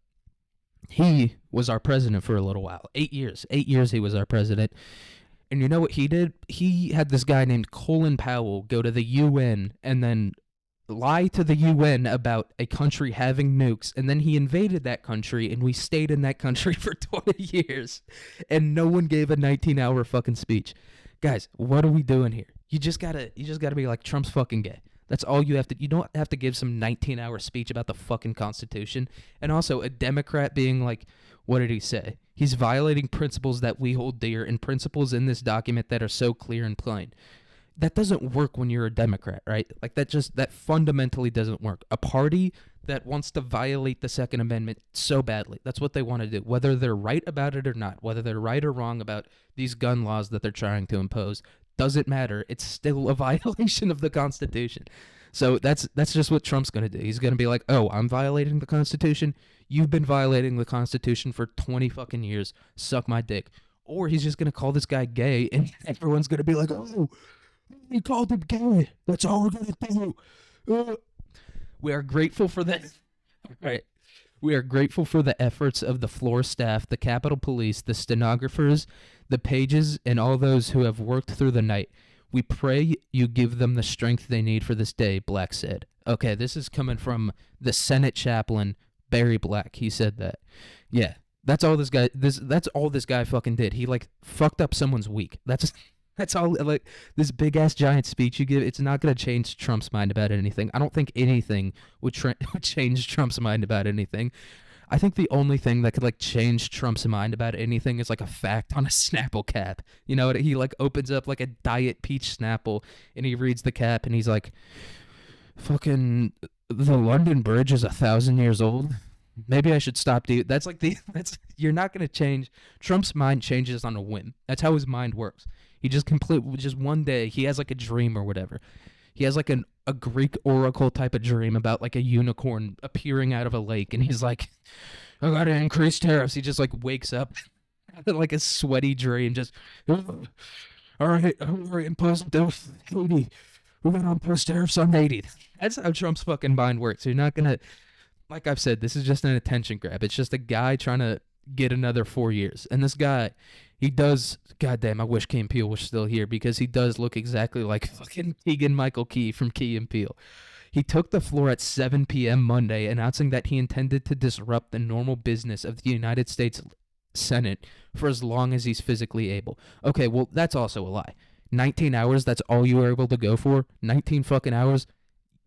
he was our president for a little while. 8 years. 8 years he was our president. And you know what he did? He had this guy named Colin Powell go to the UN and then lie to the UN about a country having nukes. And then he invaded that country, and we stayed in that country for 20 years. And no one gave a 19-hour fucking speech. Guys, what are we doing here? You just gotta be like, Trump's fucking gay. That's all you have to. You don't have to give some 19-hour speech about the fucking Constitution. And also, a Democrat being like, what did he say? He's violating principles that we hold dear and principles in this document that are so clear and plain. That doesn't work when you're a Democrat, right? Like that fundamentally doesn't work. A party that wants to violate the Second Amendment so badly, that's what they want to do. Whether they're right about it or not, whether they're right or wrong about these gun laws that they're trying to impose, doesn't matter. It's still a violation of the Constitution. So that's just what Trump's going to do. He's going to be like, oh, I'm violating the Constitution. You've been violating the Constitution for 20 fucking years. Suck my dick. Or he's just going to call this guy gay, and everyone's going to be like, oh, he called him gay. That's all we're going to do. We are grateful for that. Right. We are grateful for the efforts of the floor staff, the Capitol Police, the stenographers, the pages, and all those who have worked through the night. We pray you give them the strength they need for this day, Black said. Okay, this is coming from the Senate chaplain, Barry Black. He said that. Yeah, that's all this guy fucking did. He like fucked up someone's week. That's all. Like, this big ass giant speech you give, it's not gonna change Trump's mind about anything. I don't think anything would change Trump's mind about anything. I think the only thing that could like change Trump's mind about anything is like a fact on a Snapple cap. You know, he like opens up like a Diet Peach Snapple and he reads the cap and he's like, fucking the London Bridge is 1,000 years old. Maybe I should stop. That's you're not gonna change. Trump's mind changes on a whim. That's how his mind works. He just one day he has like a dream or whatever. He has like a Greek oracle type of dream about like a unicorn appearing out of a lake, and he's like, I gotta increase tariffs. He just like wakes up like a sweaty dream, just all right, impose tariffs 80. We're gonna impose tariffs on 80. That's how Trump's fucking mind works. You're not gonna, like I've said, this is just an attention grab. It's just a guy trying to get another 4 years. And this guy, he does, goddamn, I wish Key and Peele was still here, because he does look exactly like fucking Keegan-Michael Key from Key and Peele. He took the floor at 7 p.m. Monday, announcing that he intended to disrupt the normal business of the United States Senate for as long as he's physically able. Okay, well, that's also a lie. 19 hours, that's all you were able to go for? 19 fucking hours?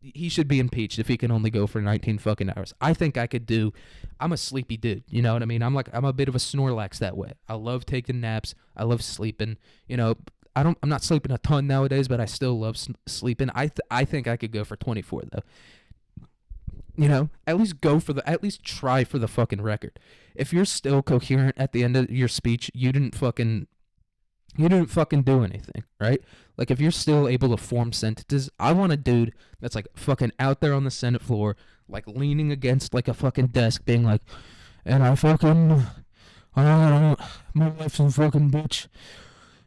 He should be impeached if he can only go for 19 fucking hours. I think I could do. I'm a sleepy dude, you know what I mean? I'm a bit of a Snorlax that way. I love taking naps. I love sleeping. You know, I'm not sleeping a ton nowadays, but I still love sleeping. I think I could go for 24 though. You know, at least try for the fucking record. If you're still coherent at the end of your speech, you didn't fucking do anything, right? Like, if you're still able to form sentences, I want a dude that's like fucking out there on the Senate floor, like leaning against like a fucking desk, being like, and my wife's a fucking bitch.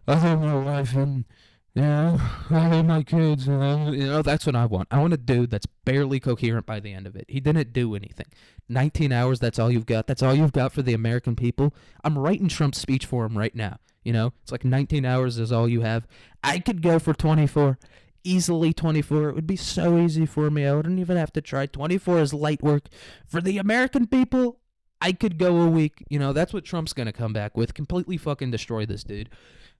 I love my wife, and yeah, I love my kids, and you know, that's what I want. I want a dude that's barely coherent by the end of it. He didn't do anything. 19 hours, that's all you've got. That's all you've got for the American people. I'm writing Trump's speech for him right now. You know, it's like 19 hours is all you have. I could go for 24. Easily 24. It would be so easy for me. I wouldn't even have to try. 24 is light work. For the American people, I could go a week. You know, that's what Trump's going to come back with. Completely fucking destroy this dude.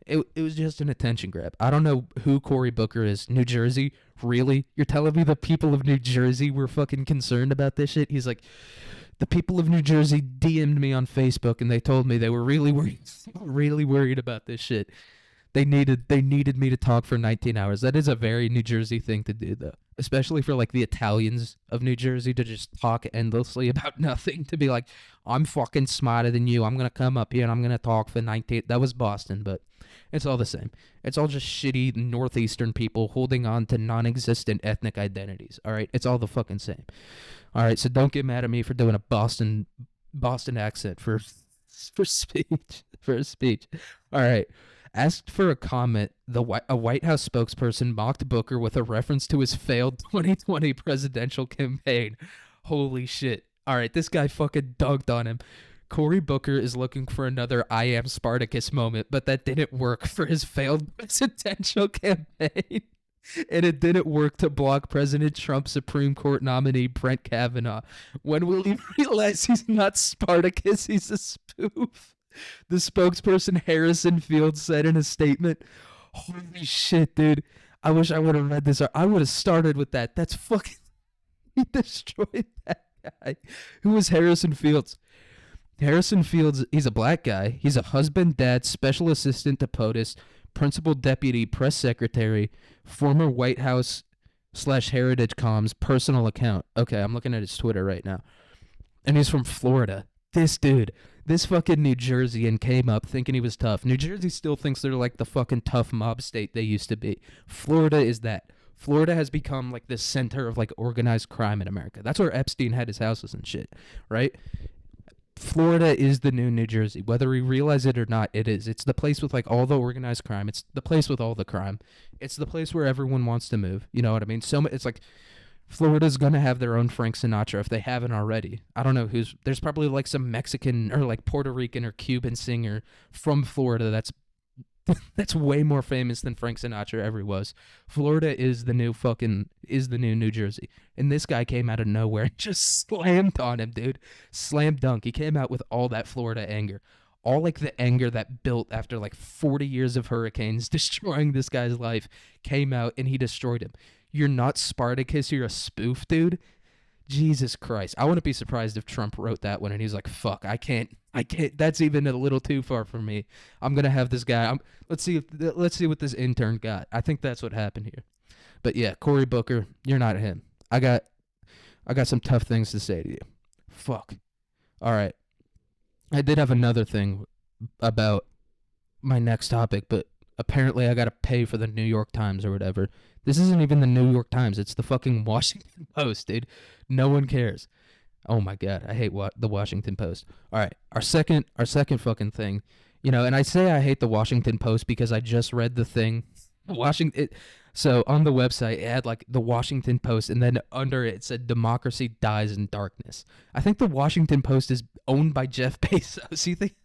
It was just an attention grab. I don't know who Cory Booker is. New Jersey? Really? You're telling me the people of New Jersey were fucking concerned about this shit? He's like, the people of New Jersey DM'd me on Facebook and they told me they were really worried about this shit. They needed me to talk for 19 hours. That is a very New Jersey thing to do, though. Especially for like the Italians of New Jersey to just talk endlessly about nothing. To be like, I'm fucking smarter than you. I'm gonna come up here and I'm gonna talk for 19. That was Boston, but it's all the same. It's all just shitty northeastern people holding on to non-existent ethnic identities. All right, it's all the fucking same. All right, so don't get mad at me for doing a Boston accent for speech. All right. Asked for a comment, a White House spokesperson mocked Booker with a reference to his failed 2020 presidential campaign. Holy shit. All right, this guy fucking dunked on him. Cory Booker is looking for another I am Spartacus moment, but that didn't work for his failed presidential campaign. And it didn't work to block President Trump's Supreme Court nominee, Brett Kavanaugh. When will he realize he's not Spartacus, he's a spoof? The spokesperson Harrison Fields said in a statement, holy shit, dude. I wish I would have read this. I would have started with that. That's fucking... He destroyed that guy. Who was Harrison Fields? Harrison Fields, he's a black guy. He's a husband, dad, special assistant to POTUS, principal deputy, press secretary, former White House / Heritage Comms personal account. Okay, I'm looking at his Twitter right now. And he's from Florida. This dude, this fucking New Jerseyan came up thinking he was tough. New Jersey still thinks they're like the fucking tough mob state they used to be. Florida is that. Florida has become like the center of like organized crime in America. That's where Epstein had his houses and shit, right? Florida is the new New Jersey. Whether we realize it or not, it is. It's the place with like all the organized crime. It's the place with all the crime. It's the place where everyone wants to move. You know what I mean? So it's like Florida's gonna have their own Frank Sinatra if they haven't already. I don't know who's. There's probably like some Mexican or like Puerto Rican or Cuban singer from Florida that's way more famous than Frank Sinatra ever was. Florida is the new New Jersey. And this guy came out of nowhere and just slammed on him, dude. Slam dunk. He came out with all that Florida anger. All like the anger that built after like 40 years of hurricanes destroying this guy's life came out and he destroyed him. You're not Spartacus, you're a spoof, dude. Jesus Christ. I wouldn't be surprised if Trump wrote that one and he's like, fuck, I can't, that's even a little too far for me. I'm going to have this guy. Let's see what this intern got. I think that's what happened here. But yeah, Cory Booker, you're not him. I got some tough things to say to you. Fuck. All right. I did have another thing about my next topic, but apparently I got to pay for the New York Times or whatever. This isn't even the New York Times. It's the fucking Washington Post, dude. No one cares. Oh my God, I hate the Washington Post. All right, our second fucking thing, you know, and I say I hate the Washington Post because I just read the thing, so on the website it had like the Washington Post, and then under it said democracy dies in darkness. I think the Washington Post is owned by Jeff Bezos. You think?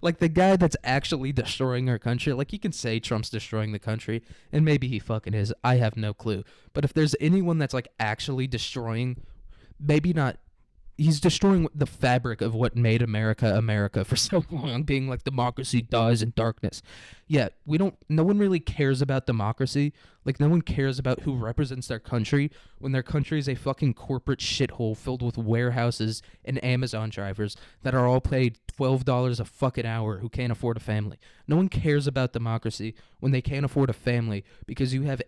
Like the guy that's actually destroying our country. Like you can say Trump's destroying the country, and maybe he fucking is. I have no clue. But if there's anyone that's like actually destroying, maybe not, he's destroying the fabric of what made America America for so long, being like democracy dies in darkness. Yeah, no one really cares about democracy. Like no one cares about who represents their country when their country is a fucking corporate shithole filled with warehouses and Amazon drivers that are all paid $12 a fucking hour who can't afford a family. No one cares about democracy when they can't afford a family because you have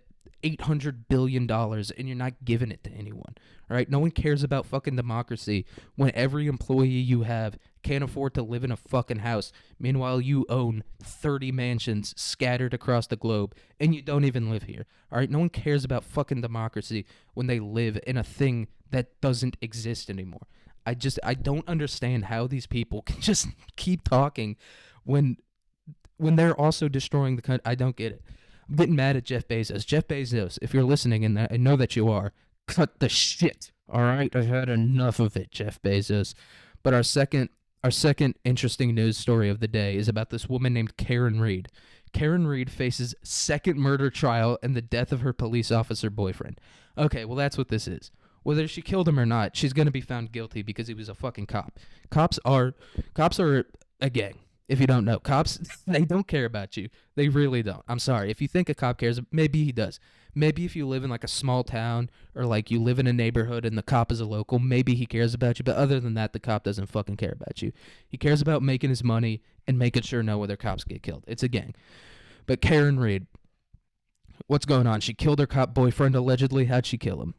$800 billion and you're not giving it to anyone. All right? No one cares about fucking democracy when every employee you have can't afford to live in a fucking house. Meanwhile, you own 30 mansions scattered across the globe and you don't even live here. All right? No one cares about fucking democracy when they live in a thing that doesn't exist anymore. I don't understand how these people can just keep talking when they're also destroying the country. I don't get it. I'm getting mad at Jeff Bezos. Jeff Bezos, if you're listening, and I know that you are, cut the shit. All right, I've had enough of it, Jeff Bezos. But our second interesting news story of the day is about this woman named Karen Reed. Karen Reed faces second murder trial and the death of her police officer boyfriend. Okay, well, that's what this is. Whether she killed him or not, she's going to be found guilty because he was a fucking cop. Cops are a gang. If you don't know, cops, they don't care about you. They really don't. I'm sorry. If you think a cop cares, maybe he does. Maybe if you live in like a small town or like you live in a neighborhood and the cop is a local, maybe he cares about you. But other than that, the cop doesn't fucking care about you. He cares about making his money and making sure no other cops get killed. It's a gang. But Karen Reed, what's going on? She killed her cop boyfriend allegedly. How'd she kill him?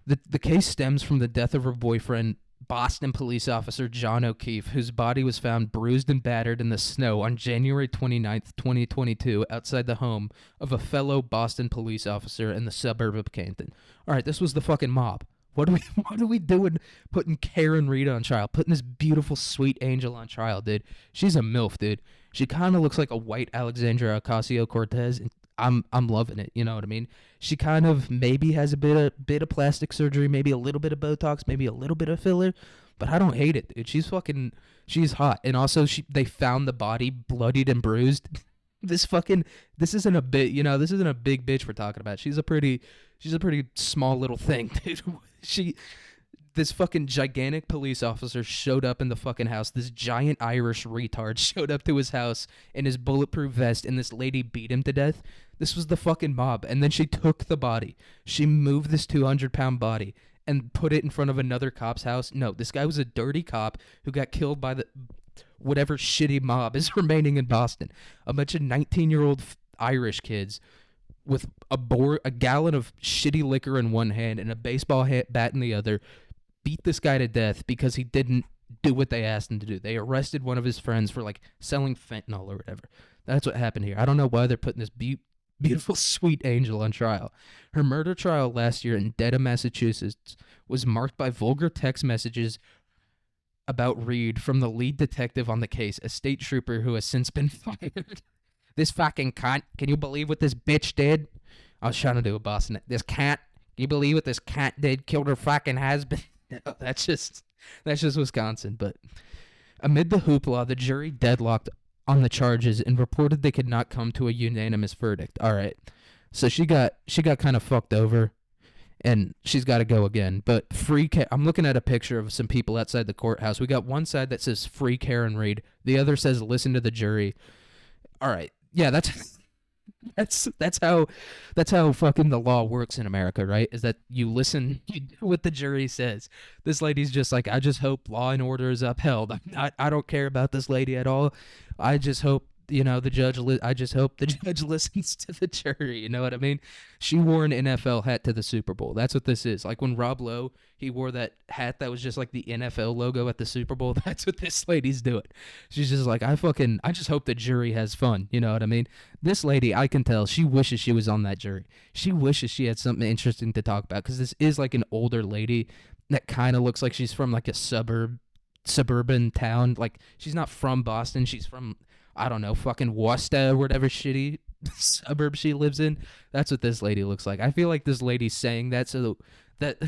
The case stems from the death of her boyfriend, Boston police officer John O'Keefe, whose body was found bruised and battered in the snow on January 29th, 2022, outside the home of a fellow Boston police officer in the suburb of Canton. All right, this was the fucking mob. What are we doing putting Karen Reed on trial, putting this beautiful, sweet angel on trial, dude? She's a MILF, dude. She kind of looks like a white Alexandria Ocasio-Cortez, and I'm loving it, you know what I mean? She kind of maybe has a bit of plastic surgery, maybe a little bit of Botox, maybe a little bit of filler, but I don't hate it, dude. She's hot. And also they found the body bloodied and bruised. This isn't a bit, this isn't a big bitch we're talking about. She's a pretty small little thing, dude. This fucking gigantic police officer showed up in the fucking house. This giant Irish retard showed up to his house in his bulletproof vest, and this lady beat him to death. This was the fucking mob. And then she took the body. She moved this 200-pound body and put it in front of another cop's house. No, this guy was a dirty cop who got killed by the whatever shitty mob is remaining in Boston. A bunch of 19-year-old Irish kids with a gallon of shitty liquor in one hand and a baseball bat in the other beat this guy to death because he didn't do what they asked him to do. They arrested one of his friends for like selling fentanyl or whatever. That's what happened here. I don't know why they're putting this beautiful, sweet angel on trial. Her murder trial last year in Dedham, Massachusetts was marked by vulgar text messages about Reed from the lead detective on the case, a state trooper who has since been fired. This fucking cunt. Can you believe what this bitch did? I was trying to do a Boston. This cunt. Can you believe what this cunt did? Killed her fucking husband. No, that's just Wisconsin. But amid the hoopla, the jury deadlocked on the charges and reported they could not come to a unanimous verdict. All right, so she got kind of fucked over, and she's got to go again. But I'm looking at a picture of some people outside the courthouse. We got one side that says free Karen Reed. The other says listen to the jury. All right, yeah, that's how fucking the law works in America, right? Is that you listen, you do what the jury says. This lady's just like, I just hope law and order is upheld. I don't care about this lady at all. I just hope I just hope the judge listens to the jury. You know what I mean? She wore an NFL hat to the Super Bowl. That's what this is. Like when Rob Lowe, he wore that hat that was just like the NFL logo at the Super Bowl. That's what this lady's doing. She's just like, I just hope the jury has fun. You know what I mean? This lady, I can tell, she wishes she was on that jury. She wishes she had something interesting to talk about because this is like an older lady that kind of looks like she's from like a suburban town. Like she's not from Boston. She's from, I don't know, fucking Worcester or whatever shitty suburb she lives in. That's what this lady looks like. I feel like this lady's saying that so that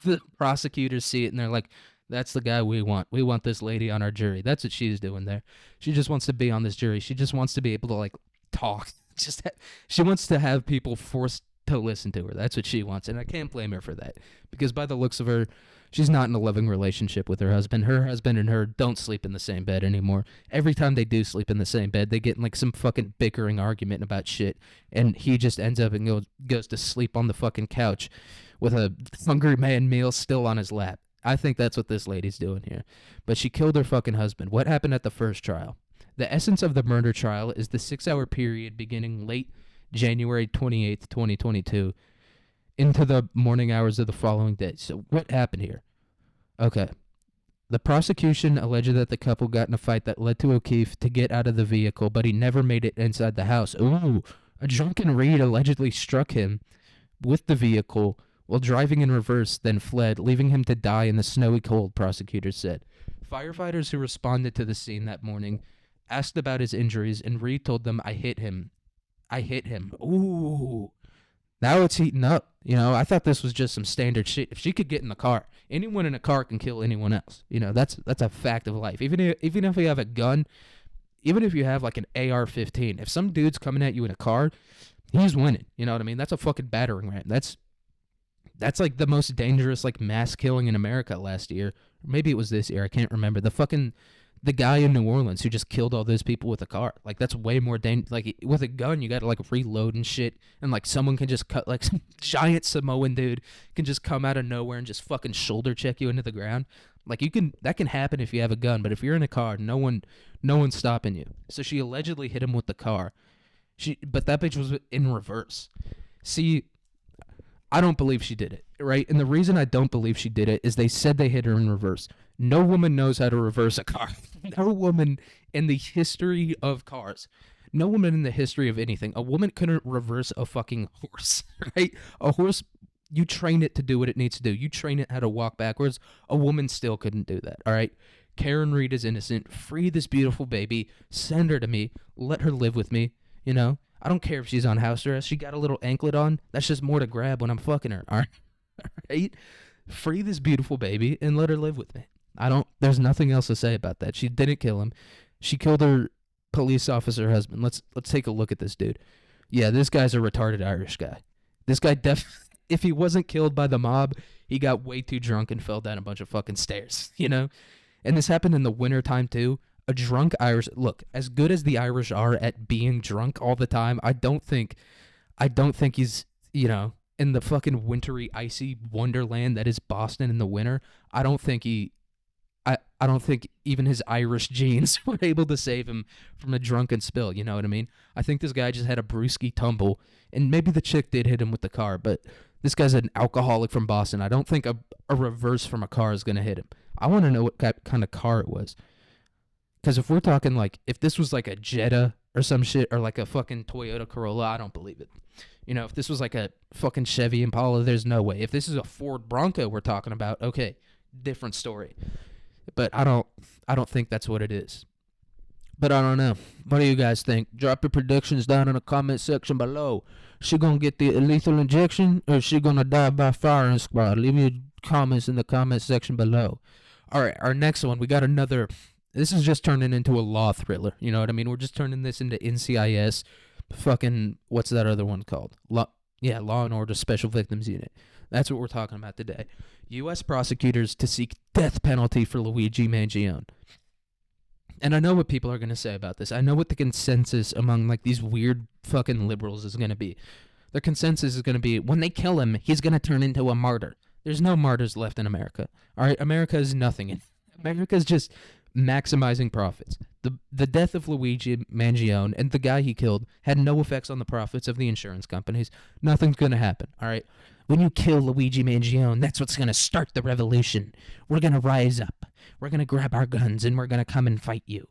the prosecutors see it and they're like, that's the guy we want. We want this lady on our jury. That's what she's doing there. She just wants to be on this jury. She just wants to be able to like talk. She wants to have people forced to listen to her. That's what she wants. And I can't blame her for that because by the looks of her, she's not in a loving relationship with her husband. Her husband and her don't sleep in the same bed anymore. Every time they do sleep in the same bed, they get in like some fucking bickering argument about shit. And he just ends up and goes to sleep on the fucking couch with a hungry man meal still on his lap. I think that's what this lady's doing here. But she killed her fucking husband. What happened at the first trial? The essence of the murder trial is the 6-hour period beginning late January 28th, 2022 into the morning hours of the following day. So what happened here? Okay. The prosecution alleged that the couple got in a fight that led to O'Keefe to get out of the vehicle, but he never made it inside the house. Ooh, a drunken Reed allegedly struck him with the vehicle while driving in reverse, then fled, leaving him to die in the snowy cold, prosecutors said. Firefighters who responded to the scene that morning asked about his injuries, and Reed told them, I hit him. Ooh. Now it's heating up. You know, I thought this was just some standard shit. If she could get in the car, anyone in a car can kill anyone else. You know, that's a fact of life. Even if you have a gun, even if you have like an AR-15, if some dude's coming at you in a car, he's winning. You know what I mean? That's a fucking battering ram. That's like the most dangerous like mass killing in America last year. Maybe it was this year. I can't remember. The guy in New Orleans who just killed all those people with a car. Like that's way more dangerous. Like with a gun, you got to like reload and shit, and like someone can just cut like some giant Samoan dude can just come out of nowhere and just fucking shoulder check you into the ground. Like that can happen if you have a gun, but if you're in a car, no one's stopping you. So she allegedly hit him with the car. But that bitch was in reverse. See, I don't believe she did it, right? And the reason I don't believe she did it is they said they hit her in reverse. No woman knows how to reverse a car. No woman in the history of cars. No woman in the history of anything. A woman couldn't reverse a fucking horse, right? A horse, you train it to do what it needs to do. You train it how to walk backwards. A woman still couldn't do that, all right? Karen Reed is innocent. Free this beautiful baby. Send her to me. Let her live with me, you know? I don't care if she's on house arrest. She got a little anklet on. That's just more to grab when I'm fucking her. All right? Free this beautiful baby and let her live with me. There's nothing else to say about that. She didn't kill him. She killed her police officer husband. Let's take a look at this dude. Yeah, this guy's a retarded Irish guy. This guy if he wasn't killed by the mob, he got way too drunk and fell down a bunch of fucking stairs, you know? And this happened in the wintertime too. A drunk Irish, look, as good as the Irish are at being drunk all the time, I don't think he's, you know, in the fucking wintry, icy wonderland that is Boston in the winter. I don't think even his Irish genes were able to save him from a drunken spill, you know what I mean? I think this guy just had a brewski tumble, and maybe the chick did hit him with the car, but this guy's an alcoholic from Boston. I don't think a reverse from a car is going to hit him. I want to know what kind of car it was. Because if we're talking like, if this was like a Jetta or some shit, or like a fucking Toyota Corolla, I don't believe it. You know, if this was like a fucking Chevy Impala, there's no way. If this is a Ford Bronco we're talking about, okay, different story. But I don't think that's what it is. But I don't know. What do you guys think? Drop your predictions down in the comment section below. She gonna get the lethal injection, or is she gonna die by firing squad? Leave your comments in the comment section below. All right, our next one, we got another. This is just turning into a law thriller. You know what I mean? We're just turning this into NCIS. Fucking, what's that other one called? Law and Order Special Victims Unit. That's what we're talking about today. U.S. prosecutors to seek death penalty for Luigi Mangione. And I know what people are going to say about this. I know what the consensus among like these weird fucking liberals is going to be. Their consensus is going to be, when they kill him, he's going to turn into a martyr. There's no martyrs left in America. All right, America is nothing. America's just maximizing profits. The death of Luigi Mangione and the guy he killed had no effects on the profits of the insurance companies. Nothing's going to happen, all right? When you kill Luigi Mangione, that's what's going to start the revolution. We're going to rise up. We're going to grab our guns and we're going to come and fight you.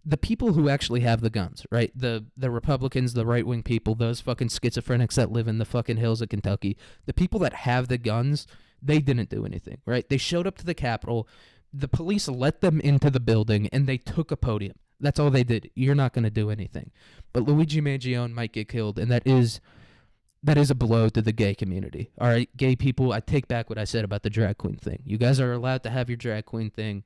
The people who actually have the guns, right? The Republicans, the right-wing people, those fucking schizophrenics that live in the fucking hills of Kentucky, the people that have the guns, they didn't do anything, right? They showed up to the Capitol. The police let them into the building, and they took a podium. That's all they did. You're not going to do anything. But Luigi Mangione might get killed, and that is a blow to the gay community. All right, gay people, I take back what I said about the drag queen thing. You guys are allowed to have your drag queen thing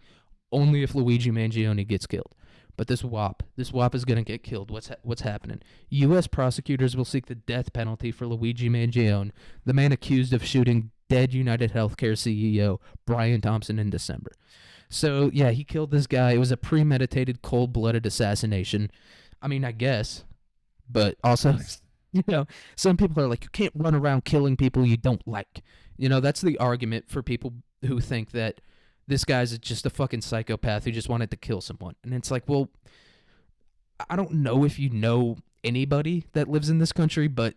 only if Luigi Mangione gets killed. But this WAP is going to get killed. What's happening? U.S. prosecutors will seek the death penalty for Luigi Mangione, the man accused of shooting dead United Healthcare CEO Brian Thompson in December. So, yeah, he killed this guy. It was a premeditated, cold-blooded assassination. I mean, I guess. But also, you know, some people are like, you can't run around killing people you don't like. You know, that's the argument for people who think that this guy's just a fucking psychopath who just wanted to kill someone. And it's like, well, I don't know if you know anybody that lives in this country, but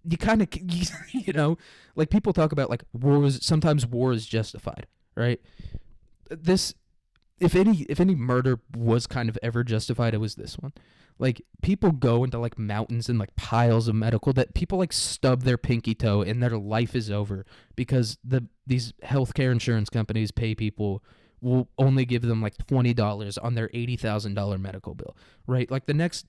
you kind of, you know, like people talk about like sometimes war is justified, right? If any murder was kind of ever justified, it was this one. Like people go into like mountains and like piles of medical that people like stub their pinky toe and their life is over because these healthcare insurance companies pay people will only give them like $20 on their $80,000 medical bill, right? Like the next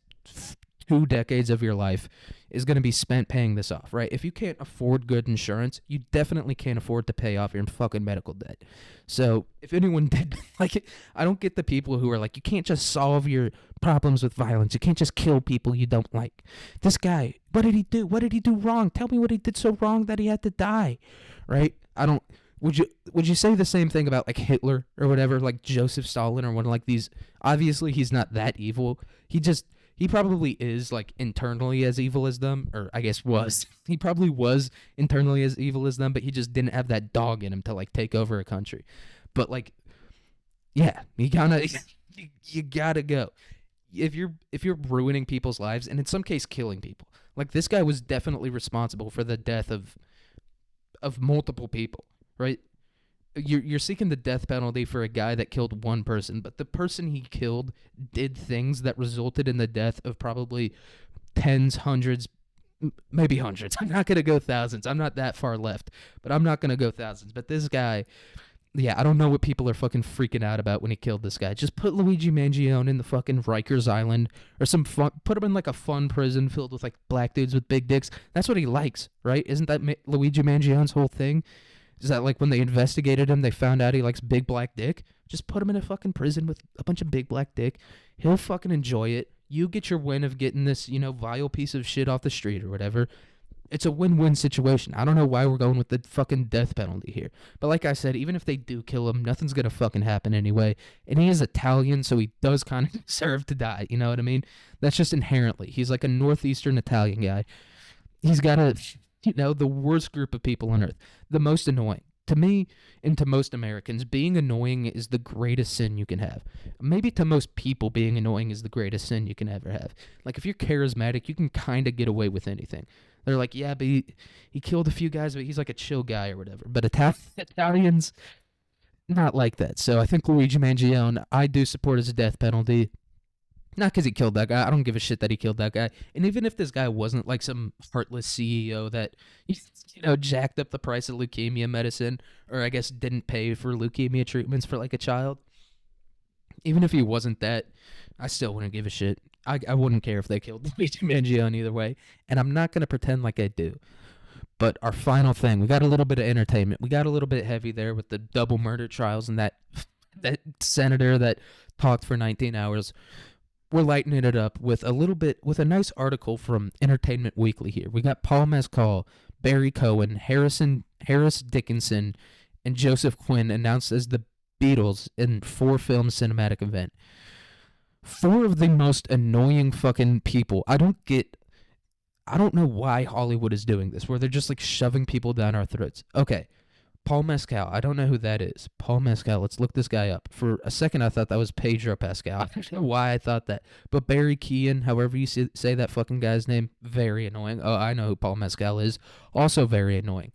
2 decades of your life is going to be spent paying this off, right? If you can't afford good insurance, you definitely can't afford to pay off your fucking medical debt. So if anyone did, like, I don't get the people who are like, you can't just solve your problems with violence. You can't just kill people you don't like. This guy, what did he do? What did he do wrong? Tell me what he did so wrong that he had to die, right? I don't. Would you say the same thing about like Hitler or whatever, like Joseph Stalin or one of like these? Obviously, he's not that evil. He probably is like internally as evil as them, or I guess was. He probably was internally as evil as them, but he just didn't have that dog in him to like take over a country. But like, yeah, you gotta go. If you're ruining people's lives and in some case killing people, like this guy was definitely responsible for the death of multiple people, right? You're seeking the death penalty for a guy that killed one person, but the person he killed did things that resulted in the death of probably tens, hundreds, maybe hundreds. I'm not going to go thousands. I'm not that far left, but I'm not going to go thousands. But this guy, yeah, I don't know what people are fucking freaking out about when he killed this guy. Just put Luigi Mangione in the fucking Rikers Island or some fun, put him in like a fun prison filled with like black dudes with big dicks. That's what he likes, right? Isn't that Luigi Mangione's whole thing? Is that like when they investigated him, they found out he likes big black dick? Just put him in a fucking prison with a bunch of big black dick. He'll fucking enjoy it. You get your win of getting this, vile piece of shit off the street or whatever. It's a win-win situation. I don't know why we're going with the fucking death penalty here. But like I said, even if they do kill him, nothing's going to fucking happen anyway. And he is Italian, so he does kind of deserve to die. You know what I mean? That's just inherently. He's like a northeastern Italian guy. He's got the worst group of people on earth. The most annoying. To me and to most Americans, being annoying is the greatest sin you can have. Maybe to most people, being annoying is the greatest sin you can ever have. Like, if you're charismatic, you can kind of get away with anything. They're like, yeah, but he killed a few guys, but he's like a chill guy or whatever. But Italians, not like that. So I think Luigi Mangione, I do support his death penalty. Not because he killed that guy. I don't give a shit that he killed that guy. And even if this guy wasn't like some heartless CEO that, jacked up the price of leukemia medicine, or I guess didn't pay for leukemia treatments for like a child, even if he wasn't that, I still wouldn't give a shit. I wouldn't care if they killed Luigi Mangione either way. And I'm not going to pretend like I do. But our final thing, we got a little bit of entertainment. We got a little bit heavy there with the double murder trials and that senator that talked for 19 hours. We're lightening it up with a nice article from Entertainment Weekly here. We got Paul Mescal, Barry Cohen, Harris Dickinson, and Joseph Quinn announced as the Beatles in 4-film cinematic event. 4 of the most annoying fucking people. I don't know why Hollywood is doing this, where they're just like shoving people down our throats. Okay. Paul Mescal, I don't know who that is. Paul Mescal, let's look this guy up. For a second, I thought that was Pedro Pascal. I don't know why I thought that. But Barry Keoghan, however you say that fucking guy's name, very annoying. Oh, I know who Paul Mescal is. Also very annoying.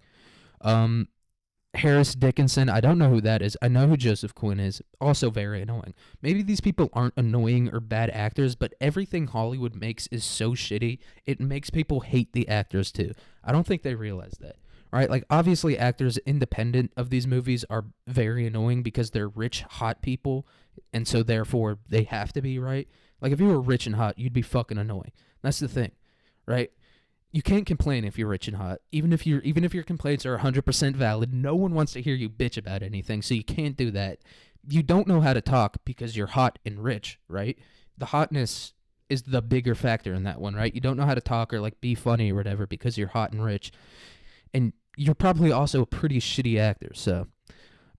Harris Dickinson, I don't know who that is. I know who Joseph Quinn is. Also very annoying. Maybe these people aren't annoying or bad actors, but everything Hollywood makes is so shitty, it makes people hate the actors too. I don't think they realize that. Right, like obviously actors independent of these movies are very annoying because they're rich, hot people, and so therefore they have to be, right? Like if you were rich and hot, you'd be fucking annoying. That's the thing, right? You can't complain if you're rich and hot, even if your complaints are 100% valid. No one wants to hear you bitch about anything, so you can't do that. You don't know how to talk because you're hot and rich, right? The hotness is the bigger factor in that one, right? You don't know how to talk or like be funny or whatever because you're hot and rich. And you're probably also a pretty shitty actor, so.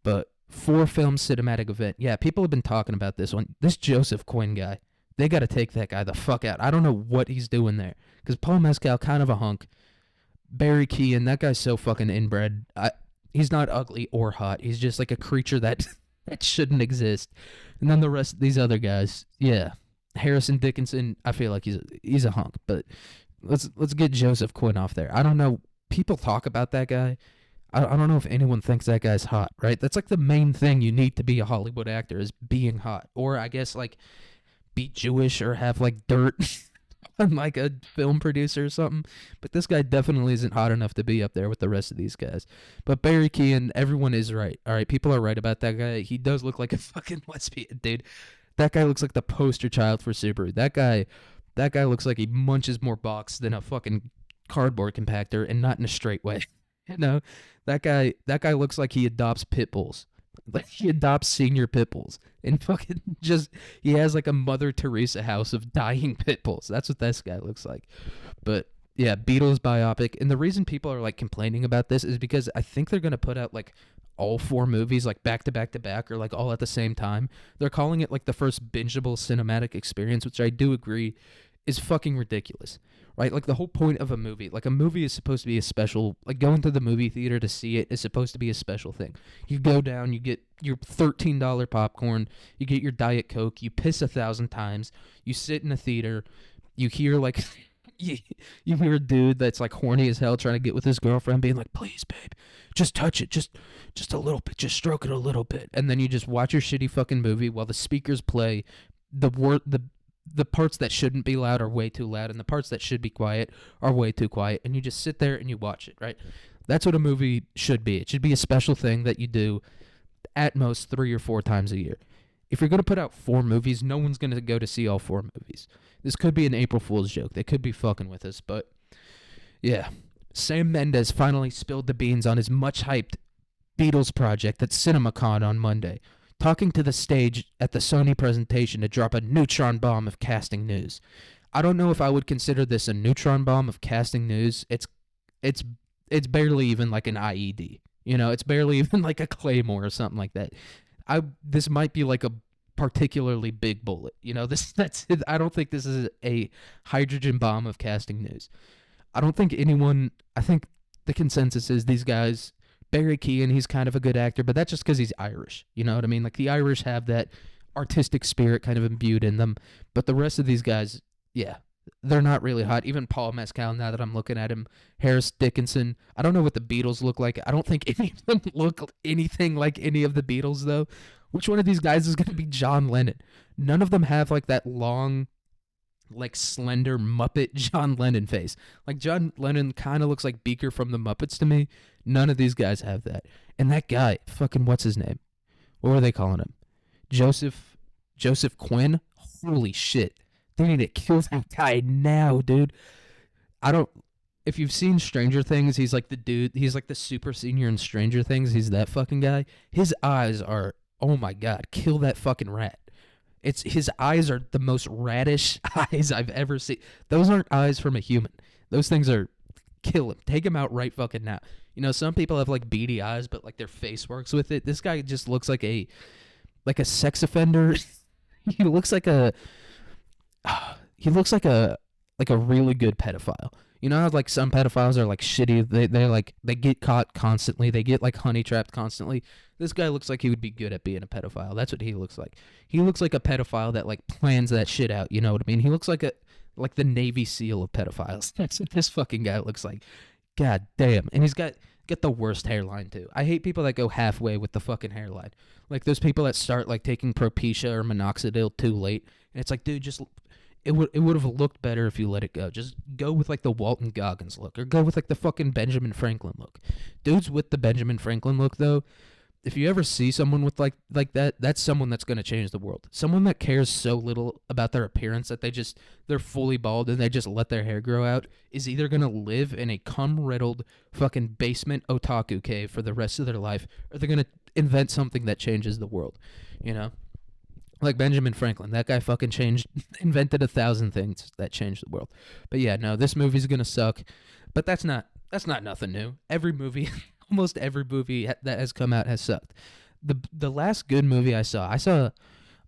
But 4-film cinematic event. Yeah, people have been talking about this one. This Joseph Quinn guy, they got to take that guy the fuck out. I don't know what he's doing there. Because Paul Mescal, kind of a hunk. Barry Keoghan, that guy's so fucking inbred. He's not ugly or hot. He's just like a creature that shouldn't exist. And then the rest of these other guys, yeah. Harrison Dickinson, I feel like he's a hunk. But let's get Joseph Quinn off there. I don't know. People talk about that guy. I don't know if anyone thinks that guy's hot, right? That's like the main thing you need to be a Hollywood actor is being hot. Or I guess like be Jewish or have like dirt on like a film producer or something. But this guy definitely isn't hot enough to be up there with the rest of these guys. But Barry Keoghan, everyone is right. All right, people are right about that guy. He does look like a fucking lesbian, dude. That guy looks like the poster child for Subaru. That guy That guy looks like he munches more box than a fucking cardboard compactor, and not in a straight way. You know, that guy looks like he adopts pit bulls. Like he adopts senior pit bulls, and fucking just he has like a Mother Teresa house of dying pit bulls. That's what this guy looks like. But yeah, Beatles biopic, and the reason people are like complaining about this is because I think they're gonna put out like all four movies like back to back to back, or like all at the same time. They're calling it like the first bingeable cinematic experience, which I do agree is fucking ridiculous. Right? Like the whole point of a movie, like a movie is supposed to be a special, like going to the movie theater to see it is supposed to be a special thing. You go down, you get your $13 popcorn, you get your Diet Coke, you piss 1,000 times, you sit in a theater, you hear like you hear a dude that's like horny as hell trying to get with his girlfriend being like, please babe, just touch it, just a little bit, just stroke it a little bit, and then you just watch your shitty fucking movie while the speakers play the parts that shouldn't be loud are way too loud, and the parts that should be quiet are way too quiet, and you just sit there and you watch it, right? That's what a movie should be. It should be a special thing that you do at most 3 or 4 times a year. If you're going to put out 4 movies, no one's going to go to see all 4 movies. This could be an April Fool's joke. They could be fucking with us, but yeah. Sam Mendes finally spilled the beans on his much-hyped Beatles project at CinemaCon on Monday, talking to the stage at the Sony presentation to drop a neutron bomb of casting news. I don't know if I would consider this a neutron bomb of casting news. It's barely even like an IED. You know, it's barely even like a Claymore or something like that. This might be like a particularly big bullet. You know, that's it. I don't think this is a hydrogen bomb of casting news. I think the consensus is these guys, Barry Keoghan, he's kind of a good actor, but that's just because he's Irish. You know what I mean? Like, the Irish have that artistic spirit kind of imbued in them. But the rest of these guys, yeah, they're not really hot. Even Paul Mescal, now that I'm looking at him, Harris Dickinson. I don't know what the Beatles look like. I don't think any of them look anything like any of the Beatles, though. Which one of these guys is going to be John Lennon? None of them have, like, that long, like, slender Muppet John Lennon face. Like, John Lennon kind of looks like Beaker from the Muppets to me. None of these guys have that. And that guy, fucking what's his name? What were they calling him? Joseph Quinn? Holy shit. They need to kill that guy now, dude. If you've seen Stranger Things, he's like the dude, he's like the super senior in Stranger Things. He's that fucking guy. His eyes are, oh my god, kill that fucking rat. His eyes are the most radish eyes I've ever seen. Those aren't eyes from a human. Those things are, kill him. Take him out right fucking now. You know, some people have like beady eyes, but like their face works with it. This guy just looks like a sex offender. He looks like a really good pedophile. You know how like some pedophiles are like shitty. They get caught constantly. They get like honey trapped constantly. This guy looks like he would be good at being a pedophile. That's what he looks like. He looks like a pedophile that like plans that shit out. You know what I mean? He looks like the Navy SEAL of pedophiles. That's what this fucking guy looks like. God damn. And he's got the worst hairline too. I hate people that go halfway with the fucking hairline. Like those people that start like taking Propecia or Minoxidil too late. And it's like, dude, just it would have looked better if you let it go. Just go with like the Walton Goggins look, or go with like the fucking Benjamin Franklin look. Dudes with the Benjamin Franklin look though, if you ever see someone with like that, that's someone that's going to change the world. Someone that cares so little about their appearance that they're fully bald and they just let their hair grow out is either going to live in a cum-riddled fucking basement otaku cave for the rest of their life, or they're going to invent something that changes the world, you know? Like Benjamin Franklin, that guy fucking invented 1,000 things that changed the world. But yeah, no, this movie's going to suck, but that's not nothing new. Every movie... Almost every movie that has come out has sucked. The last good movie I'm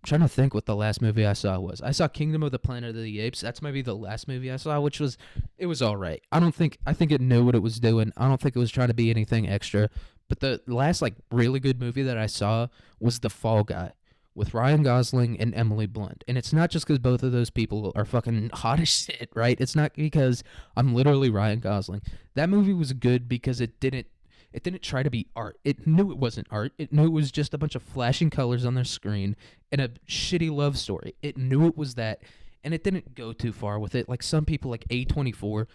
trying to think what the last movie I saw was. I saw Kingdom of the Planet of the Apes. That's maybe the last movie I saw, it was all right. I think it knew what it was doing. I don't think it was trying to be anything extra. But the last like really good movie that I saw was The Fall Guy with Ryan Gosling and Emily Blunt. And it's not just because both of those people are fucking hot as shit, right? It's not because I'm literally Ryan Gosling. That movie was good because it didn't try to be art. It knew it wasn't art. It knew it was just a bunch of flashing colors on their screen and a shitty love story. It knew it was that, and it didn't go too far with it. Like some people, like A24,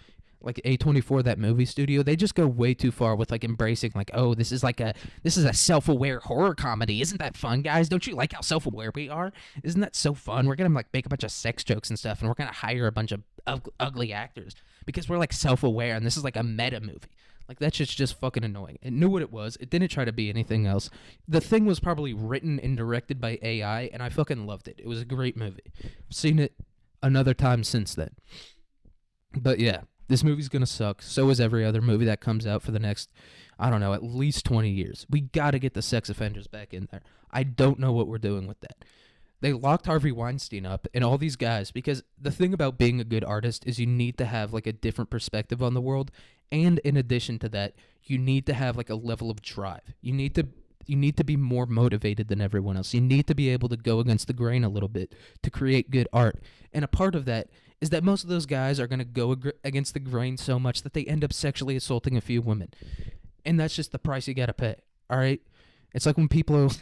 like A24, that movie studio, they just go way too far with like embracing like, oh, this is a self-aware horror comedy. Isn't that fun, guys? Don't you like how self-aware we are? Isn't that so fun? We're gonna like make a bunch of sex jokes and stuff, and we're gonna hire a bunch of ugly actors because we're like self-aware, and this is like a meta movie. Like that shit's just fucking annoying. It knew what it was. It didn't try to be anything else. The thing was probably written and directed by AI, and I fucking loved it. It was a great movie. I've seen it another time since then. But yeah, this movie's gonna suck. So is every other movie that comes out for the next, I don't know, at least 20 years. We gotta get the sex offenders back in there. I don't know what we're doing with that. They locked Harvey Weinstein up and all these guys because the thing about being a good artist is you need to have like a different perspective on the world, and in addition to that, you need to have like a level of drive. You need to be more motivated than everyone else. You need to be able to go against the grain a little bit to create good art. And a part of that is that most of those guys are going to go against the grain so much that they end up sexually assaulting a few women. And that's just the price you got to pay. All right? It's like when people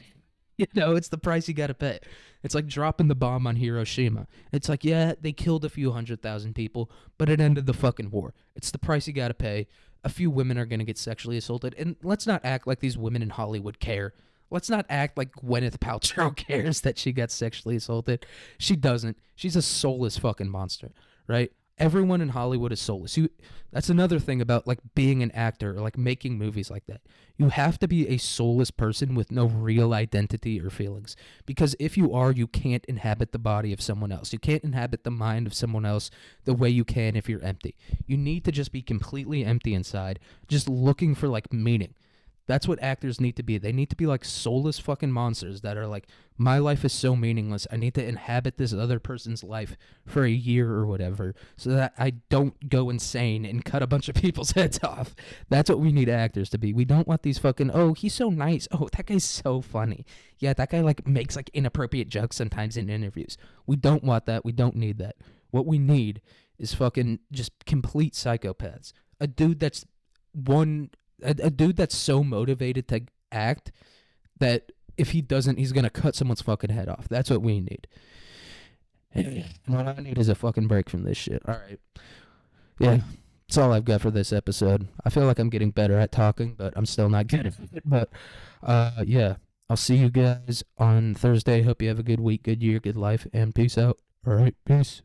it's the price you got to pay. It's like dropping the bomb on Hiroshima. It's like, yeah, they killed a few 100,000 people, but it ended the fucking war. It's the price you got to pay. A few women are going to get sexually assaulted. And let's not act like these women in Hollywood care. Let's not act like Gwyneth Paltrow cares that she got sexually assaulted. She doesn't. She's a soulless fucking monster, right? Everyone in Hollywood is soulless. That's another thing about like being an actor or like making movies like that. You have to be a soulless person with no real identity or feelings. Because if you are, you can't inhabit the body of someone else. You can't inhabit the mind of someone else the way you can if you're empty. You need to just be completely empty inside, just looking for like meaning. That's what actors need to be. They need to be like soulless fucking monsters that are like, my life is so meaningless. I need to inhabit this other person's life for a year or whatever so that I don't go insane and cut a bunch of people's heads off. That's what we need actors to be. We don't want these fucking, oh, he's so nice. Oh, that guy's so funny. Yeah, that guy like makes like inappropriate jokes sometimes in interviews. We don't want that. We don't need that. What we need is fucking just complete psychopaths. A dude that's a dude that's so motivated to act that if he doesn't, he's gonna cut someone's fucking head off. That's what we need. What I need is a fucking break from this shit. All right. Yeah, that's all I've got for this episode. I feel like I'm getting better at talking, but I'm still not good at it. But yeah, I'll see you guys on Thursday. Hope you have a good week, good year, good life, and peace out. All right, peace.